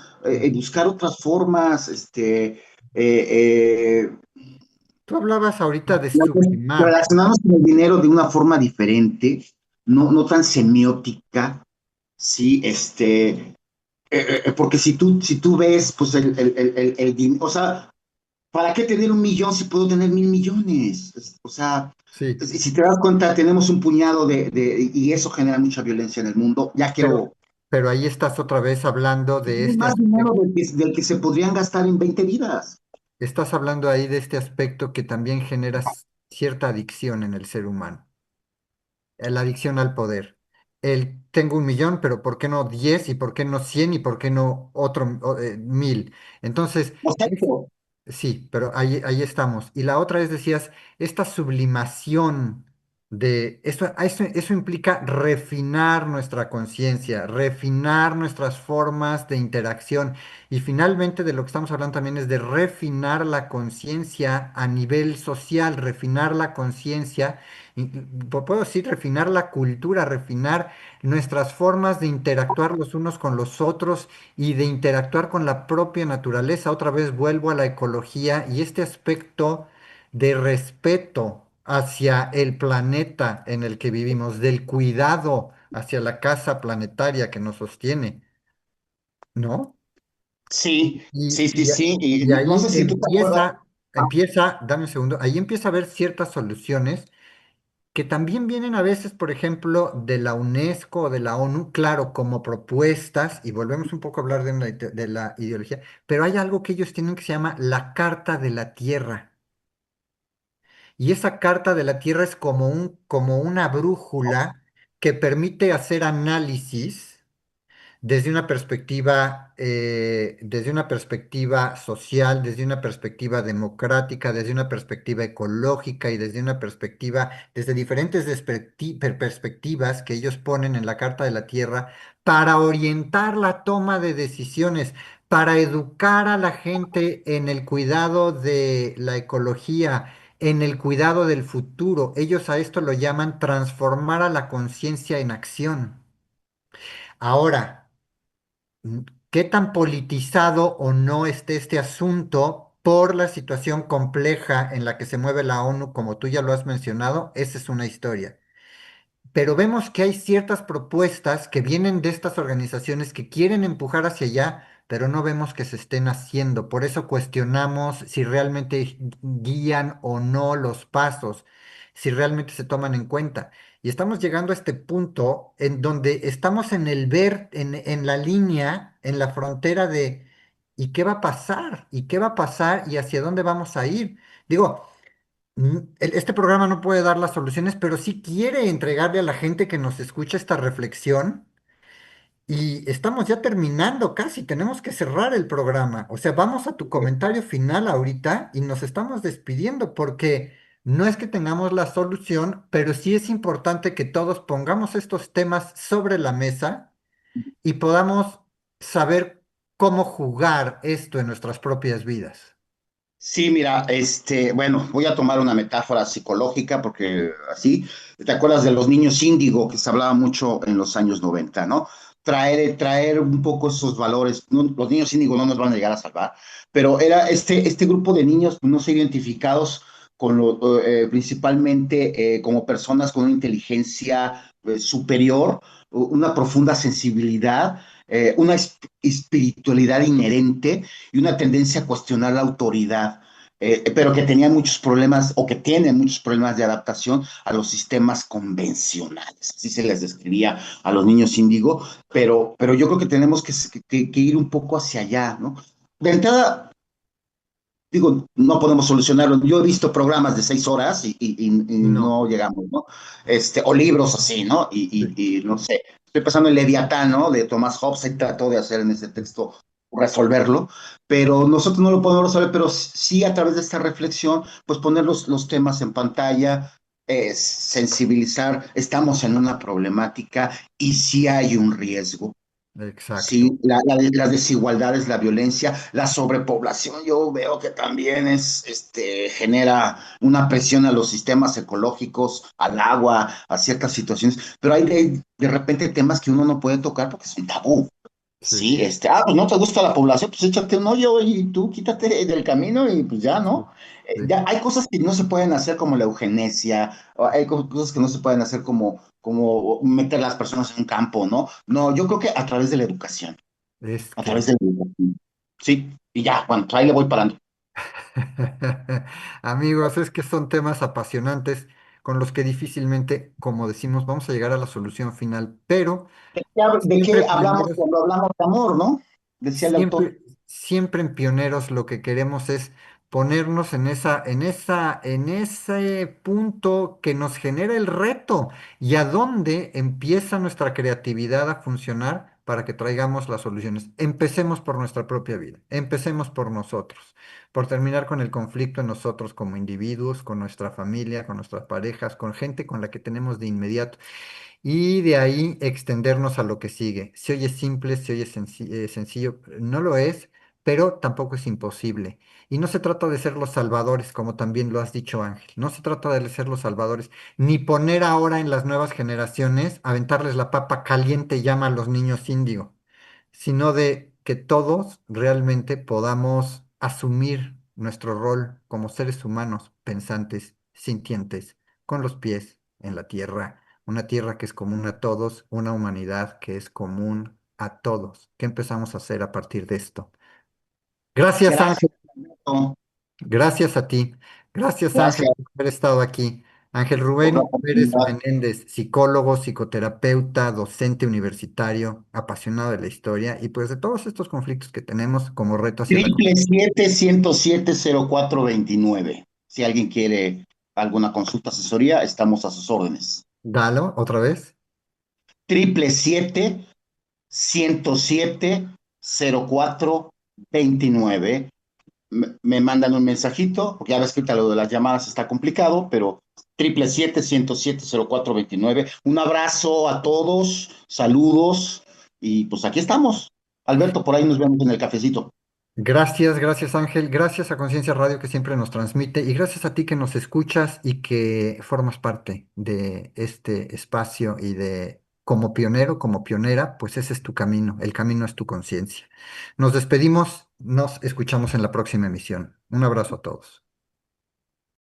Buscar otras formas, eh, Tú hablabas ahorita de sublimar. relacionarnos con el dinero de una forma diferente, no tan semiótica, ¿sí? Porque si tú ves, pues o sea, ¿para qué tener 1 millón si puedo tener 1.000 millones? O sea, Sí, si te das cuenta, tenemos un puñado y eso genera mucha violencia en el mundo. Ya pero, quiero pero ahí estás otra vez hablando de este más dinero aspecto. del que se podrían gastar en 20 vidas. Estás hablando ahí de este aspecto que también genera cierta adicción en el ser humano. La adicción al poder. El tengo 1 millón, pero ¿por qué no 10? ¿Y por qué no 100? ¿Y por qué no otro 1000? Entonces, Exacto. sí, pero ahí estamos. Y la otra es, decías, esta sublimación de eso implica refinar nuestra conciencia, refinar nuestras formas de interacción. Y finalmente de lo que estamos hablando también es de refinar la conciencia a nivel social, refinar la conciencia, puedo decir, refinar la cultura, refinar nuestras formas de interactuar los unos con los otros y de interactuar con la propia naturaleza. Otra vez vuelvo a la ecología y este aspecto de respeto hacia el planeta en el que vivimos, del cuidado hacia la casa planetaria que nos sostiene, ¿no? Sí, Y, sí, sí, y, sí. Y y no ahí sé si tú te acuerdas. dame un segundo, ahí empieza a haber ciertas soluciones que también vienen a veces, por ejemplo, de la UNESCO o de la ONU, claro, como propuestas, y volvemos un poco a hablar de la ideología, pero hay algo que ellos tienen que se llama la Carta de la Tierra. Y esa Carta de la Tierra es como una brújula que permite hacer análisis desde una perspectiva social, desde una perspectiva democrática, desde una perspectiva ecológica y desde diferentes perspectivas que ellos ponen en la Carta de la Tierra para orientar la toma de decisiones, para educar a la gente en el cuidado de la ecología, en el cuidado del futuro. Ellos a esto lo llaman transformar a la conciencia en acción. Ahora, ¿qué tan politizado o no esté este asunto por la situación compleja en la que se mueve la ONU, como tú ya lo has mencionado? Esa es una historia. Pero vemos que hay ciertas propuestas que vienen de estas organizaciones que quieren empujar hacia allá, pero no vemos que se estén haciendo. Por eso cuestionamos si realmente guían o no los pasos, si realmente se toman en cuenta. Y estamos llegando a este punto en donde estamos en el ver, en la línea, en la frontera de ¿y qué va a pasar? ¿Y qué va a pasar? ¿Y hacia dónde vamos a ir? Digo, este programa no puede dar las soluciones, pero sí quiere entregarle a la gente que nos escucha esta reflexión. Y estamos ya terminando casi, tenemos que cerrar el programa. O sea, vamos a tu comentario final ahorita y nos estamos despidiendo porque no es que tengamos la solución, pero sí es importante que todos pongamos estos temas sobre la mesa y podamos saber cómo jugar esto en nuestras propias vidas. Sí, mira, bueno, voy a tomar una metáfora psicológica porque así, ¿te acuerdas de los niños índigo que se hablaba mucho en los años 90, ¿no? Traer un poco esos valores, los niños índigo no nos van a llegar a salvar, pero era este grupo de niños no sé identificados principalmente como personas con una inteligencia superior, una profunda sensibilidad, una espiritualidad inherente y una tendencia a cuestionar la autoridad, pero que tenían muchos problemas o que tienen muchos problemas de adaptación a los sistemas convencionales. Así se les describía a los niños índigo, pero yo creo que tenemos que ir un poco hacia allá, ¿no? De entrada, digo, no podemos solucionarlo. Yo he visto programas de 6 horas y No. no llegamos, ¿no? O libros así, ¿no? Sí. Y no sé, estoy pensando en Leviatán, ¿no? De Thomas Hobbes, y trató de hacer en ese texto resolverlo, pero nosotros no lo podemos resolver, pero sí a través de esta reflexión, pues poner los temas en pantalla, es sensibilizar, estamos en una problemática y si hay un riesgo. Exacto. Sí, las desigualdades, la violencia, la sobrepoblación, yo veo que también genera una presión a los sistemas ecológicos, al agua, a ciertas situaciones, pero hay de repente temas que uno no puede tocar porque es un tabú. Sí, Sí, pues no te gusta la población, pues échate un hoyo y tú quítate del camino y pues ya, sí, ¿no? sí. Ya hay cosas que no se pueden hacer como la eugenesia, o hay cosas que no se pueden hacer como meter a las personas en un campo, ¿no? No, yo creo que a través de la educación, Es a que través de la educación. Sí, y ya, bueno, pues ahí le voy parando. amigos, es que son temas apasionantes con los que difícilmente, como decimos, vamos a llegar a la solución final, pero ¿De siempre qué hablamos pioneros. cuando hablamos de amor, no? Decía el autor. Siempre en Pioneros lo que queremos es ponernos en ese punto que nos genera el reto y a dónde empieza nuestra creatividad a funcionar para que traigamos las soluciones. Empecemos por nuestra propia vida, empecemos por nosotros, por terminar con el conflicto en nosotros como individuos, con nuestra familia, con nuestras parejas, con gente con la que tenemos de inmediato. Y de ahí extendernos a lo que sigue. Se oye simple, se oye sencillo, no lo es, pero tampoco es imposible. Y no se trata de ser los salvadores, como también lo has dicho Ángel. No se trata de ser los salvadores, ni poner ahora en las nuevas generaciones, aventarles la papa caliente llama a los niños índigo, sino de que todos realmente podamos asumir nuestro rol como seres humanos pensantes, sintientes, con los pies en la tierra, una tierra que es común a todos, una humanidad que es común a todos. ¿Qué empezamos a hacer a partir de esto? Gracias, Gracias, Ángel. Alberto. Gracias a ti. Gracias, Ángel, Gracias por haber estado aquí. Ángel por la Rubén Pérez oportunidad. Menéndez, psicólogo, psicoterapeuta, docente universitario, apasionado de la historia y pues de todos estos conflictos que tenemos como reto hacia la... 777-107-0429. Si alguien quiere alguna consulta, asesoría, estamos a sus órdenes. Dalo, otra vez. 777-107-0429. Me mandan un mensajito, porque ya ves que ahorita lo de las llamadas está complicado, pero 777-107-0429. Un abrazo a todos, saludos, y pues aquí estamos. Alberto, por ahí nos vemos en el cafecito. Gracias, gracias Ángel, gracias a Conciencia Radio que siempre nos transmite y gracias a ti que nos escuchas y que formas parte de este espacio y de como pionero, como pionera, pues ese es tu camino, el camino es tu conciencia. Nos despedimos, nos escuchamos en la próxima emisión. Un abrazo a todos.